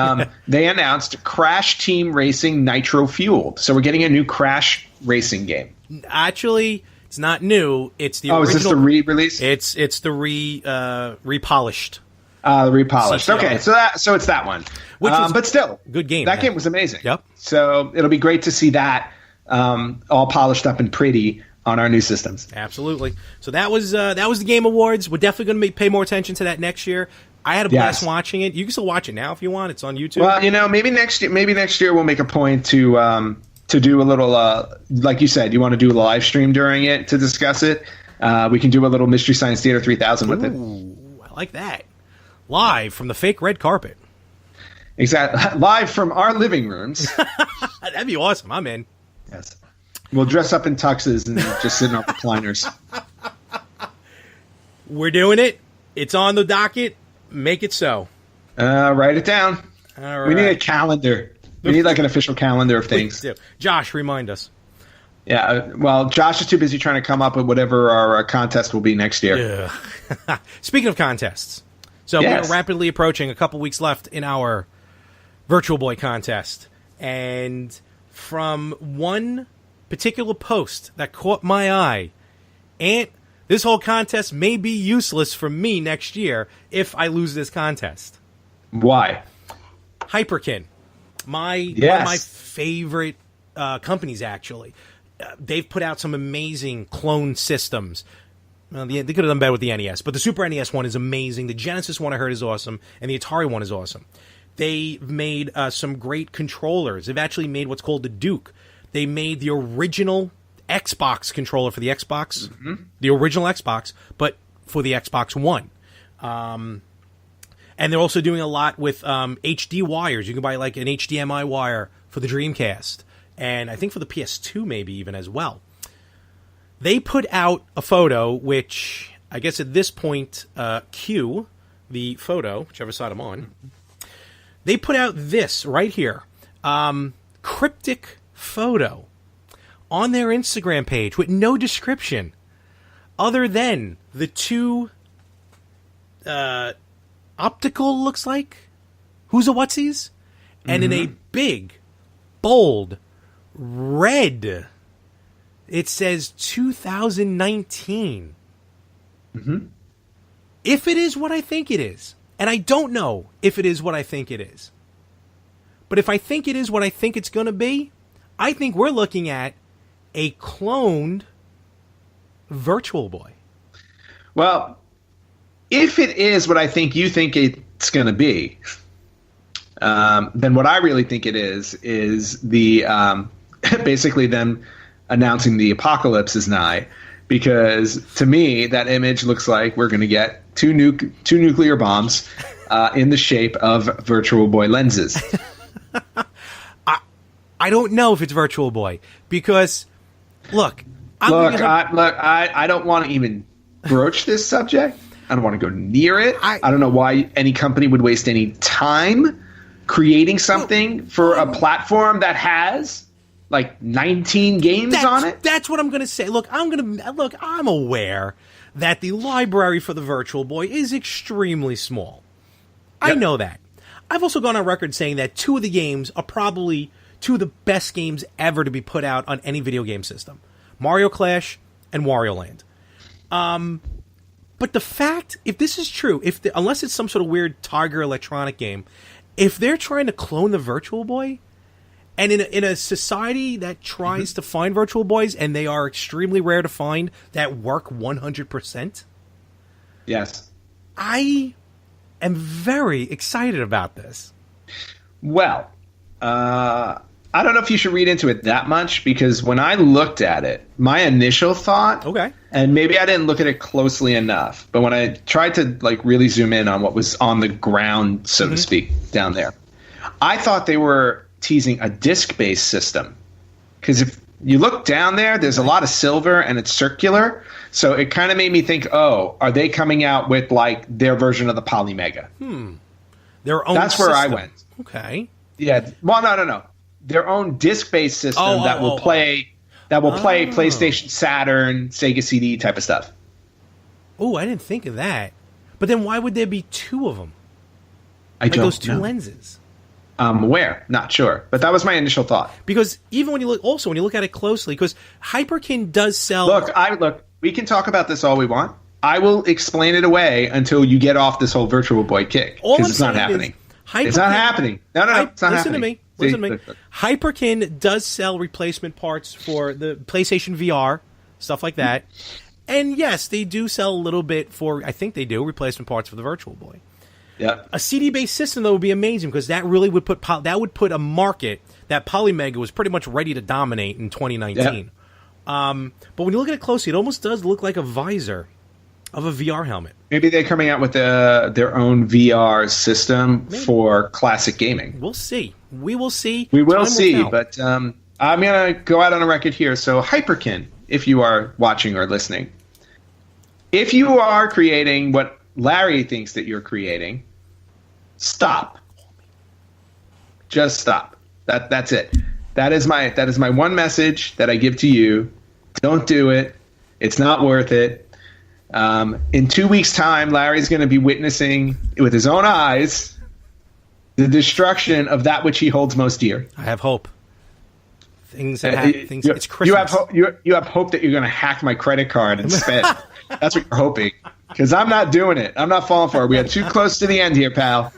they announced Crash Team Racing Nitro Fueled. So we're getting a new Crash racing game. Actually, it's not new. It's the original. Is this the re-release? It's the repolished. Repolished. CCR. Okay, so it's that one. But still, good game. That game was amazing. Yep. So it'll be great to see that all polished up and pretty on our new systems. Absolutely. So that was the Game Awards. We're definitely going to pay more attention to that next year. I had a blast watching it. You can still watch it now if you want. It's on YouTube. Well, maybe next year we'll make a point to do a little like you said, you want to do a live stream during it to discuss it. We can do a little Mystery Science Theater 3000 with it. I like that. Live from the fake red carpet. Exactly. Live from our living rooms. That'd be awesome. I'm in. Yes. We'll dress up in tuxes and just sit in our recliners. We're doing it. It's on the docket. Make it so. Write it down. All right. We need a calendar. We need like an official calendar of things. Josh, remind us. Yeah. Well, Josh is too busy trying to come up with whatever our contest will be next year. Yeah. Speaking of contests. So we're rapidly approaching a couple weeks left in our Virtual Boy contest. And from one particular post that caught my eye, this whole contest may be useless for me next year if I lose this contest. Why? Hyperkin. One of my favorite companies, actually. They've put out some amazing clone systems. Well, they could have done better with the NES, but the Super NES one is amazing. The Genesis one I heard is awesome, and the Atari one is awesome. They made some great controllers. They've actually made what's called the Duke. They made the original Xbox controller for the Xbox, the original Xbox, but for the Xbox One. And they're also doing a lot with HD wires. You can buy like an HDMI wire for the Dreamcast, and I think for the PS2 maybe even as well. They put out a photo, which I guess at this point, Q, the photo, whichever side I'm on, they put out this right here, cryptic photo on their Instagram page with no description other than the two optical, looks like, who's a whatsies, and in a big, bold, red, it says 2019. If it is what I think it is, and I don't know if it is what I think it is, but if I think it is what I think it's going to be, I think we're looking at a cloned Virtual Boy. Well, if it is what I think you think it's going to be, then what I really think it is the basically them announcing the apocalypse is nigh. Because to me, that image looks like we're going to get two nuclear bombs in the shape of Virtual Boy lenses. I don't know if it's Virtual Boy because, look, I don't want to even broach this subject. I don't want to go near it. I don't know why any company would waste any time creating something for a platform that has like 19 games on it. That's what I'm going to say. Look, I'm aware that the library for the Virtual Boy is extremely small. Yep. I know that. I've also gone on record saying that two of the games are probably two of the best games ever to be put out on any video game system. Mario Clash and Wario Land. But the fact, if this is true, unless it's some sort of weird Tiger Electronic game, if they're trying to clone the Virtual Boy, and in a society that tries to find Virtual Boys, and they are extremely rare to find that work 100%, yes, I am very excited about this. Well, I don't know if you should read into it that much, because when I looked at it, my initial thought, and maybe I didn't look at it closely enough, but when I tried to like really zoom in on what was on the ground, so to speak, down there, I thought they were teasing a disc-based system, because if you look down there, there's a lot of silver and it's circular, so it kind of made me think, oh, are they coming out with like their version of the Polymega? Their own That's system. where I went. Okay. Yeah. Well, no. Their own disc-based system that will play PlayStation, Saturn, Sega CD type of stuff. Oh, I didn't think of that. But then why would there be two of them? I don't know. Those two lenses. Where? Not sure. But that was my initial thought. Because even when you look at it closely, because Hyperkin does sell. Look, we can talk about this all we want. I will explain it away until you get off this whole Virtual Boy kick, because it's not happening. It's not happening. No, it's not happening. Listen to me. Hyperkin does sell replacement parts for the PlayStation VR, stuff like that. And yes, they do sell a little bit for, I think they do, replacement parts for the Virtual Boy. Yeah. A CD-based system, though, would be amazing, because that really would put a market that Polymega was pretty much ready to dominate in 2019. But when you look at it closely, it almost does look like a visor of a VR helmet. Maybe they're coming out with their own VR system for classic gaming. We'll see. We will see. We will see. But I'm going to go out on a record here. So Hyperkin, if you are watching or listening, if you are creating what Larry thinks that you're creating, stop. Just stop. That's it. That is my one message that I give to you. Don't do it. It's not worth it. In 2 weeks' time, Larry's going to be witnessing with his own eyes the destruction of that which he holds most dear. I have hope. It's Christmas. You have hope that you're going to hack my credit card and spend. That's what you're hoping. Because I'm not doing it. I'm not falling for it. We are too close to the end here, pal.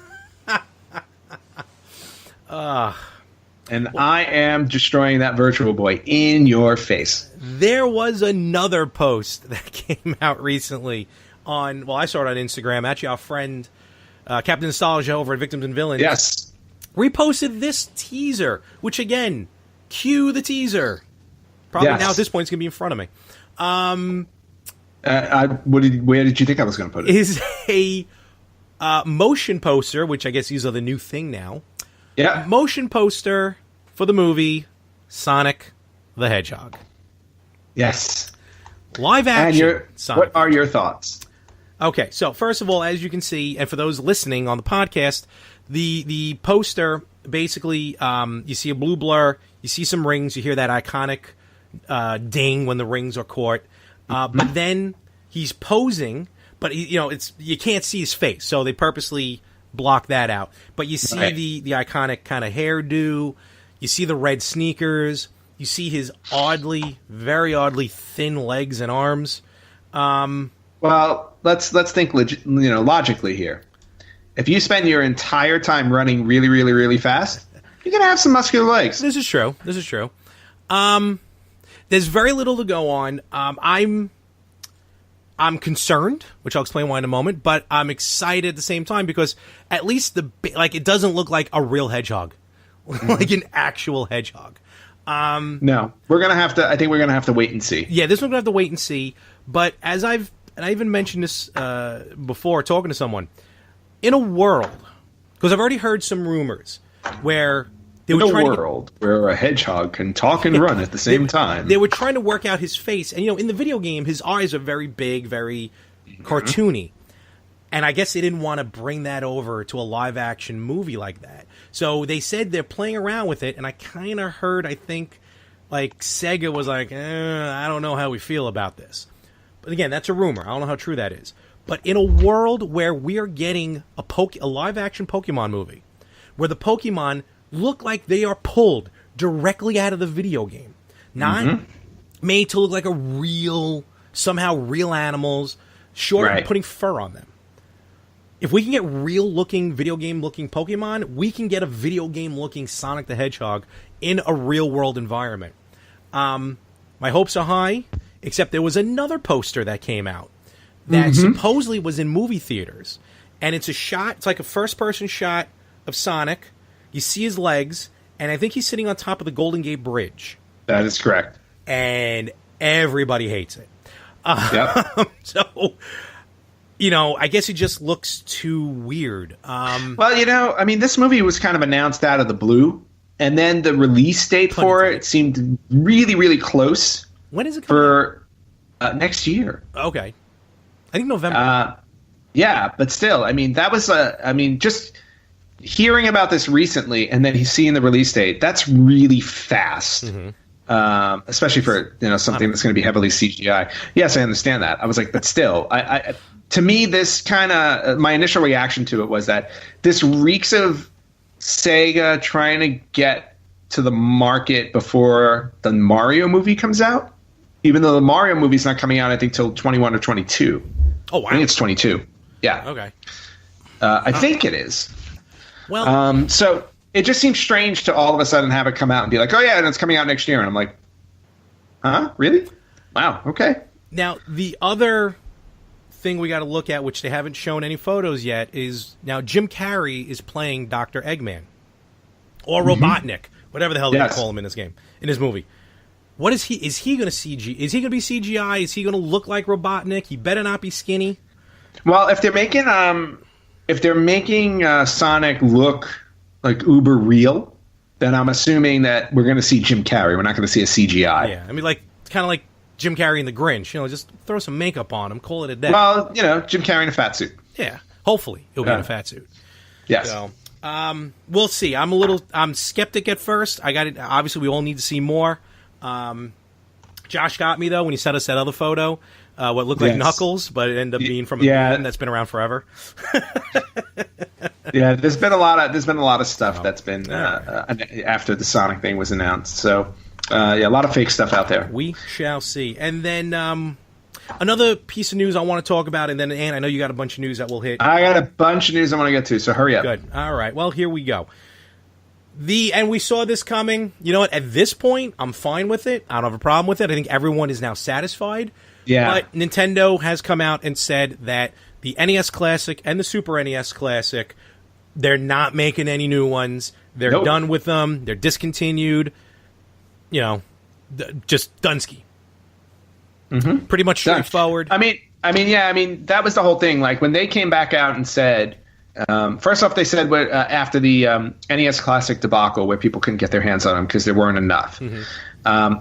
And I am destroying that Virtual Boy in your face. There was another post that came out recently on, I saw it on Instagram. Actually, our friend, Captain Nostalgia over at Victims and Villains, reposted this teaser, which again, cue the teaser. Probably now at this point it's going to be in front of me. Where did you think I was going to put it? Is a motion poster, which I guess these are the new thing now. Yeah. Motion poster for the movie Sonic the Hedgehog. Yes. Live action Sonic. What are your thoughts? Okay, so first of all, as you can see, and for those listening on the podcast, the poster, basically, you see a blue blur, you see some rings, you hear that iconic ding when the rings are caught, but then he's posing, but you can't see his face, so they purposely block that out. But you see the iconic kind of hairdo, you see the red sneakers, you see his very oddly thin legs and arms. Well, let's think logically here. If you spend your entire time running really, really, really fast, you're gonna have some muscular legs. This is true. There's very little to go on. I'm concerned, which I'll explain why in a moment, but I'm excited at the same time because at least it doesn't look like a real hedgehog, like an actual hedgehog. No, I think we're gonna have to wait and see. Yeah, this one's gonna have to wait and see. But I even mentioned this before talking to someone, in a world, because I've already heard some rumors where they were trying where a hedgehog can talk and run at the same time. They were trying to work out his face, and in the video game, his eyes are very big, very cartoony, and I guess they didn't want to bring that over to a live action movie like that. So they said they're playing around with it, and I kind of heard, I think, like Sega was like, I don't know how we feel about this. But again, that's a rumor. I don't know how true that is. But in a world where we are getting a live-action Pokemon movie, where the Pokemon look like they are pulled directly out of the video game, not made to look like somehow real animals, short of putting fur on them. If we can get real-looking, video game-looking Pokemon, we can get a video game-looking Sonic the Hedgehog in a real-world environment. My hopes are high, except there was another poster that came out that supposedly was in movie theaters. And it's like a first-person shot of Sonic. You see his legs, and I think he's sitting on top of the Golden Gate Bridge. That is correct. And everybody hates it. Yep. So, I guess it just looks too weird. Well, this movie was kind of announced out of the blue, and then the release date for it seemed really, really close. When is it coming out? Next year. Okay. I think November. Yeah, but still, that was just hearing about this recently and then seeing the release date, that's really fast. Especially for, something that's going to be heavily CGI. Yes, I understand that. I was like, but still, to me, this kind of, my initial reaction to it was that this reeks of Sega trying to get to the market before the Mario movie comes out. Even though the Mario movie's not coming out, I think, till 21 or 22. Oh, wow. I think it's 22. Yeah. Okay. I think it is. Well, so it just seems strange to all of a sudden have it come out and be like, oh, yeah, and it's coming out next year. And I'm like, huh? Really? Wow. Okay. Now, the other thing we got to look at, which they haven't shown any photos yet, is now Jim Carrey is playing Dr. Eggman. Or Robotnik. Whatever the hell they call him in this movie. What is he? Is he going to CG? Is he going to be CGI? Is he going to look like Robotnik? He better not be skinny. Well, if they're making Sonic look like uber real, then I'm assuming that we're going to see Jim Carrey. We're not going to see a CGI. Yeah, it's kind of like Jim Carrey in The Grinch. Just throw some makeup on him, call it a day. Well, Jim Carrey in a fat suit. Yeah, hopefully he'll be in a fat suit. Yes. So, we'll see. I'm skeptic at first. Obviously, we all need to see more. Josh got me though when he sent us that other photo, what looked like Knuckles, but it ended up being from a man that's been around forever. Yeah, there's been a lot of stuff that's been after the Sonic thing was announced. So a lot of fake stuff out there. We shall see. And then another piece of news I want to talk about, and then Ann, I know you got a bunch of news that we'll hit. I got a bunch of news I want to get to, so hurry up. Good. All right. Well, here we go. And we saw this coming. You know what? At this point, I'm fine with it. I don't have a problem with it. I think everyone is now satisfied. Yeah. But Nintendo has come out and said that the NES Classic and the Super NES Classic, they're not making any new ones. They're done with them. They're discontinued. Just Dunsky. Mm-hmm. Pretty much straightforward. That was the whole thing. Like when they came back out and said, First off, they said after the NES Classic debacle, where people couldn't get their hands on them because there weren't enough.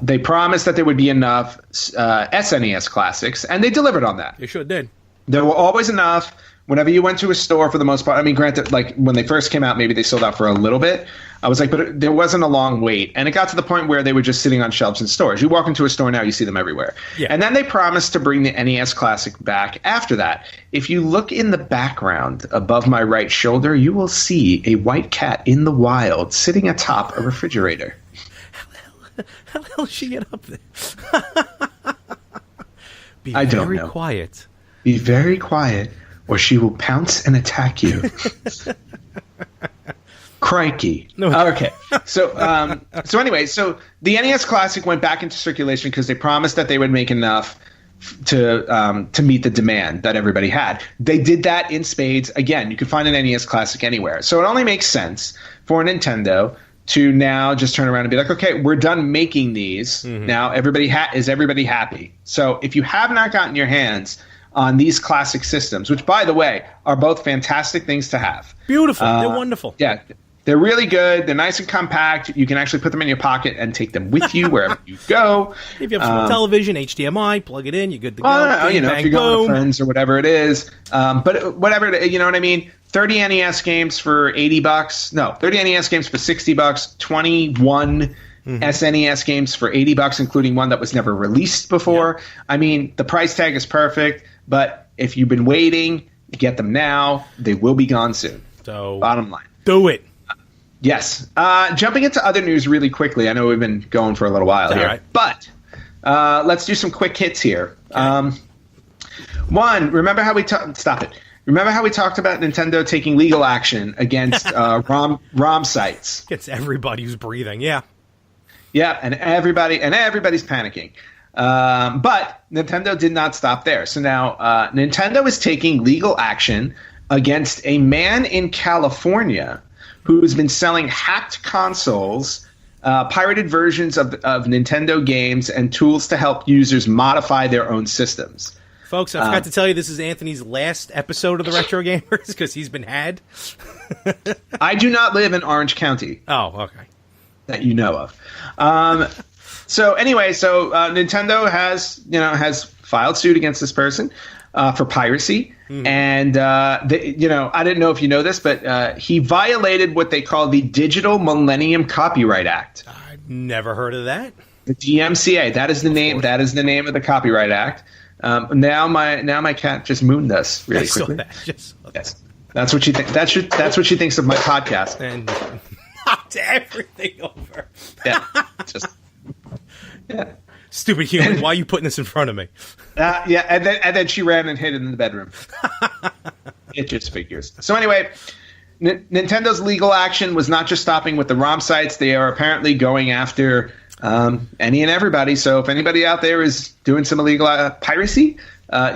They promised that there would be enough SNES Classics, and they delivered on that. They sure did. There were always enough. Whenever you went to a store, for the most part, I mean, granted, like when they first came out, maybe they sold out for a little bit. I was like, but there wasn't a long wait. And it got to the point where they were just sitting on shelves in stores. You walk into a store now, you see them everywhere. Yeah. And then they promised to bring the NES Classic back after that. If you look in the background above my right shoulder, you will see a white cat in the wild sitting atop a refrigerator. How the hell did she get up there? I don't know. Be very quiet. Be very quiet, or she will pounce and attack you. Crikey. No. Okay. So anyway, so the NES Classic went back into circulation because they promised that they would make enough to meet the demand that everybody had. They did that in spades. Again, you can find an NES Classic anywhere. So it only makes sense for Nintendo to now just turn around and be like, okay, we're done making these. Now everybody is everybody happy? So if you have not gotten your hands on these classic systems, which, by the way, are both fantastic things to have. Beautiful. They're wonderful. Yeah. They're really good. They're nice and compact. You can actually put them in your pocket and take them with you wherever you go. If you have some television, HDMI, plug it in, you're good to go. Bang, if you're going with friends or whatever it is. But whatever, you know what I mean? 30 NES games for $80. No, 30 NES games for $60. 21 SNES games for $80, including one that was never released before. Yeah. I mean, the price tag is perfect, but if you've been waiting, get them now. They will be gone soon. So, bottom line. Do it. Yes. Jumping into other news really quickly. I know we've been going for a little while here. Right. But let's do some quick hits here. Okay. One, remember how we stop it. Remember how we talked about Nintendo taking legal action against ROM sites? Against everybody who's breathing, yeah. Yeah, and everybody's panicking. But Nintendo did not stop there. So now Nintendo is taking legal action against a man in California who has been selling hacked consoles, pirated versions of Nintendo games, and tools to help users modify their own systems. Folks, I forgot to tell you this is Anthony's last episode of the Retro Gamers because he's been had. I do not live in Orange County. Oh, okay. That you know of. So Nintendo has filed suit against this person for piracy. And, I didn't know if you know this, but he violated what they call the Digital Millennium Copyright Act. I've never heard of that. The DMCA. That is the name. That is the name of the Copyright Act. Now my cat just mooned us really quickly. Yes, that's what she thinks. That's what she thinks of my podcast. And knocked everything over. Yeah. Stupid human, why are you putting this in front of me? And then she ran and hid in the bedroom. It just figures. So anyway, Nintendo's legal action was not just stopping with the ROM sites. They are apparently going after any and everybody. So if anybody out there is doing some illegal piracy,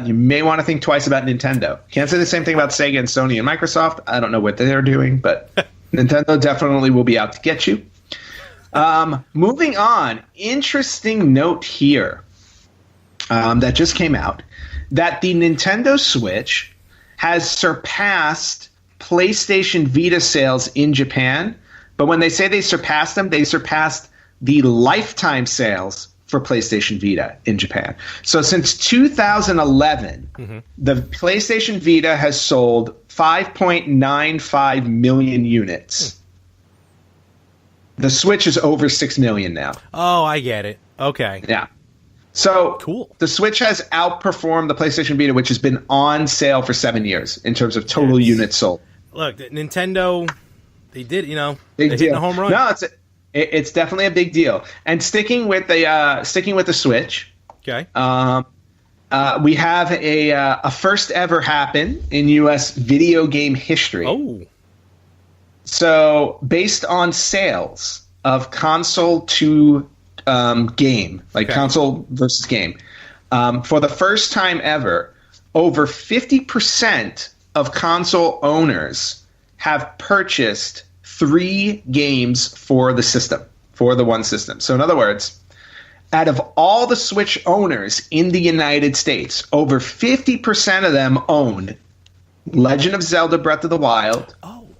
you may want to think twice about Nintendo. Can't say the same thing about Sega and Sony and Microsoft. I don't know what they're doing, but Nintendo definitely will be out to get you. Moving on, interesting note here that just came out, that the Nintendo Switch has surpassed PlayStation Vita sales in Japan. But when they say they surpassed them, they surpassed the lifetime sales for PlayStation Vita in Japan. So since 2011, the PlayStation Vita has sold 5.95 million units. The Switch is over 6 million now. Oh, I get it. Okay. Yeah. So cool. The Switch has outperformed the PlayStation Vita, which has been on sale for 7 years in terms of total units sold. Look, Nintendo, they did, they hit the home run. No, it's definitely a big deal. And sticking with the Switch, okay. We have a first ever happen in U.S. video game history. Oh. So, based on sales of console to game, like console versus game, for the first time ever, over 50% of console owners have purchased 3 games for the system, for the one system. So, in other words, out of all the Switch owners in the United States, over 50% of them own Legend of Zelda Breath of the Wild,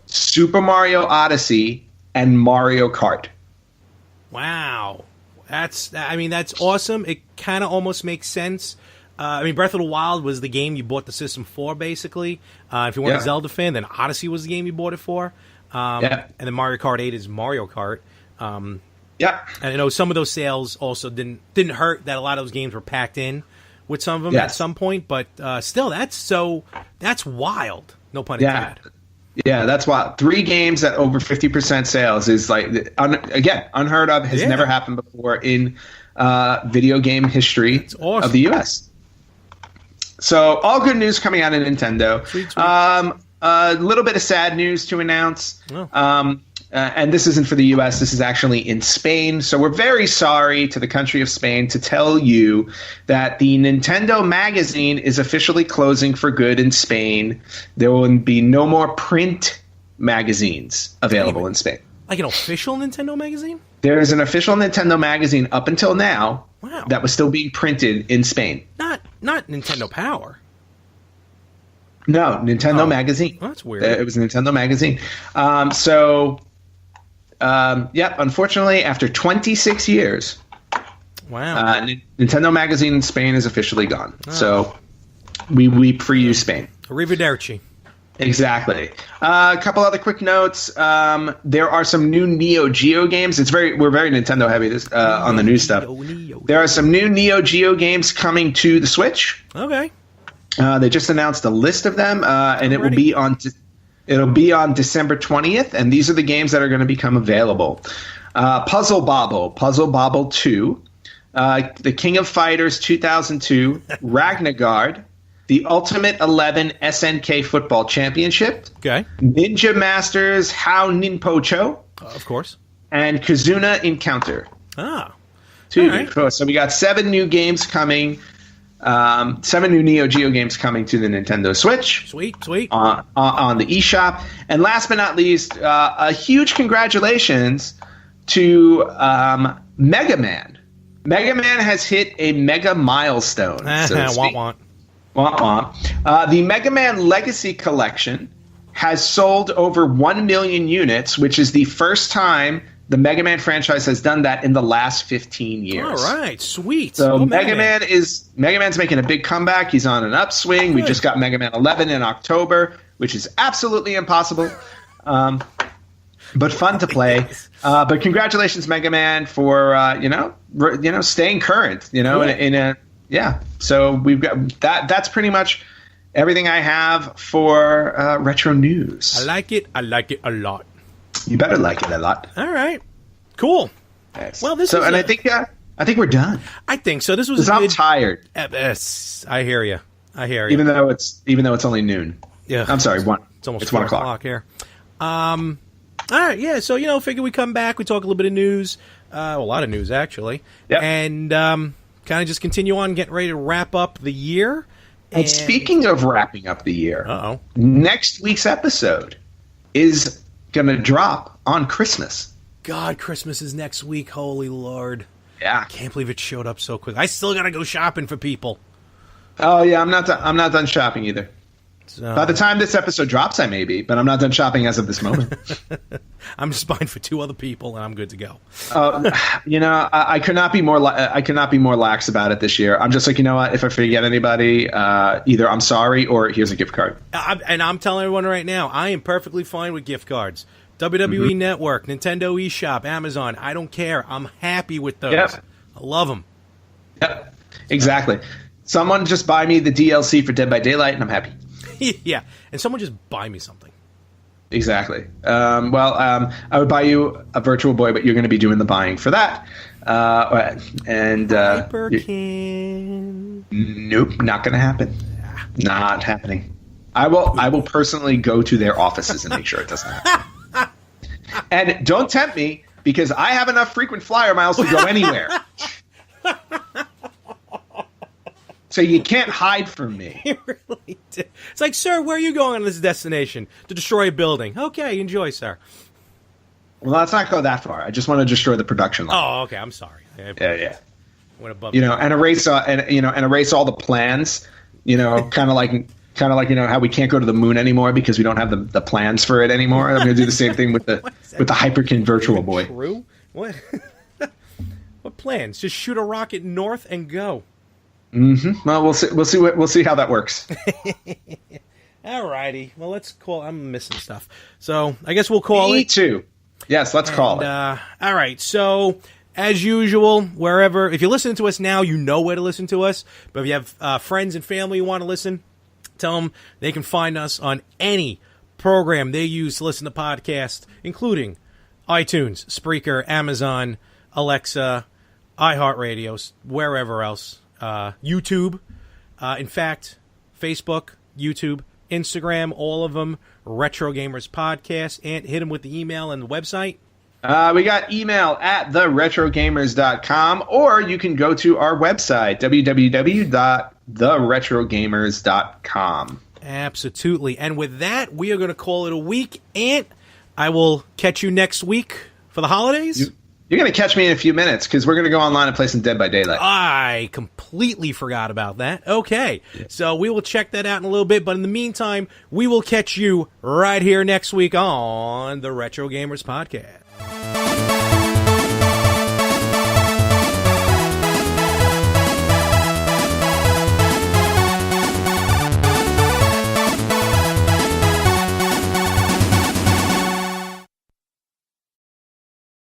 Super Mario Odyssey, and Mario Kart. Wow. That's awesome. It kind of almost makes sense. Breath of the Wild was the game you bought the system for, basically. If you weren't a Zelda fan, then Odyssey was the game you bought it for. And then Mario Kart 8 is Mario Kart. And I know some of those sales also didn't hurt that a lot of those games were packed in with some of them at some point. But still, that's wild. No pun intended. Yeah, that's wild. 3 games at over 50% sales is like, again, unheard of. Has never happened before in video game history of the U.S. So all good news coming out of Nintendo. Sweet. A little bit of sad news to announce. And this isn't for the U.S. This is actually in Spain. So we're very sorry to the country of Spain to tell you that the Nintendo magazine is officially closing for good in Spain. There will be no more print magazines available in Spain. Like an official Nintendo magazine? There is an official Nintendo magazine up until now that was still being printed in Spain. Not Nintendo Power. No, Nintendo magazine. Well, that's weird. It was a Nintendo magazine. Unfortunately, after 26 years, Nintendo magazine in Spain is officially gone. So we weep for you, Spain. Arrivederci. Exactly. A couple other quick notes. There are some new Neo Geo games. We're very Nintendo heavy on the new stuff. There are some new Neo Geo games coming to the Switch. Okay. They just announced a list of them, and it will be on. It'll be on December 20th, and these are the games that are going to become available. Puzzle Bobble 2, The King of Fighters 2002, Ragnagard, The Ultimate 11 SNK Football Championship, Ninja Masters How Ninpocho, of course, and Kazuna Encounter. Right. So we got 7 new games coming. 7 new Neo Geo games coming to the Nintendo Switch. Sweet. On the eShop. And last but not least, a huge congratulations to Mega Man. Mega Man has hit a mega milestone. Want. The Mega Man Legacy Collection has sold over 1 million units, which is the first time the Mega Man franchise has done that in the last 15 years. All right, sweet. So Mega Man's making a big comeback. He's on an upswing. We just got Mega Man 11 in October, which is absolutely impossible, but fun to play. But congratulations, Mega Man, for staying current. So we've got that. That's pretty much everything I have for retro news. I like it a lot. You better like it a lot. All right, cool. Yes. Well, I think we're done. I think so. This was. I'm tired. Yes, I hear you. Even though it's only noon. Yeah, I'm sorry. It's almost 1 o'clock here. All right. Yeah. So figure we come back. We talk a little bit of news. A lot of news actually. Yep. And kind of just continue on, getting ready to wrap up the year. And speaking of wrapping up the year, next week's episode is going to drop on Christmas. God, Christmas is next week. Holy Lord. Yeah. Can't believe it showed up so quick. I still got to go shopping for people. Oh, yeah, I'm not done shopping either. So, by the time this episode drops, I may be, but I'm not done shopping as of this moment. I'm just buying for 2 other people, and I'm good to go. I could not be more. I could not be more lax about it this year. I'm just like, you know what? If I forget anybody, either I'm sorry or here's a gift card. And I'm telling everyone right now, I am perfectly fine with gift cards. WWE Network, Nintendo eShop, Amazon. I don't care. I'm happy with those. Yep. I love them. Yep. Exactly. Someone just buy me the DLC for Dead by Daylight, and I'm happy. Yeah, and someone just buy me something. Exactly. I would buy you a Virtual Boy, but you're going to be doing the buying for that. Nope, not going to happen. Not happening. I will personally go to their offices and make sure it doesn't happen. And don't tempt me, because I have enough frequent flyer miles to go anywhere. So you can't hide from me. You really do. It's like, sir, where are you going on this destination? To destroy a building. Okay, enjoy, sir. Well, let's not go that far. I just want to destroy the production line. Oh, okay. I'm sorry. Yeah. Went above and erase all the plans. Kind of kind of like, how we can't go to the moon anymore because we don't have the plans for it anymore. I'm going to do the same thing with the Hyperkin Virtual Boy. True. What? What plans? Just shoot a rocket north and go. Mm-hmm. Well, we'll see how that works. Alrighty. Well, let's call. I'm missing stuff, so I guess we'll call Me it. too. Yes, let's call it. All right. So, as usual, wherever, if you're listening to us now, you know where to listen to us. But if you have friends and family who want to listen, tell them they can find us on any program they use to listen to podcasts, including iTunes, Spreaker, Amazon, Alexa, iHeartRadio, wherever else. YouTube. In fact, Facebook, YouTube, Instagram, all of them, Retro Gamers Podcast, and hit them with the email and the website. We got email at theretrogamers.com, or you can go to our website, www.theretrogamers.com. Absolutely. And with that, we are going to call it a week, and I will catch you next week for the holidays. You're going to catch me in a few minutes because we're going to go online and play some Dead by Daylight. I completely forgot about that. Okay. Yeah. So we will check that out in a little bit. But in the meantime, we will catch you right here next week on the Retro Gamers Podcast.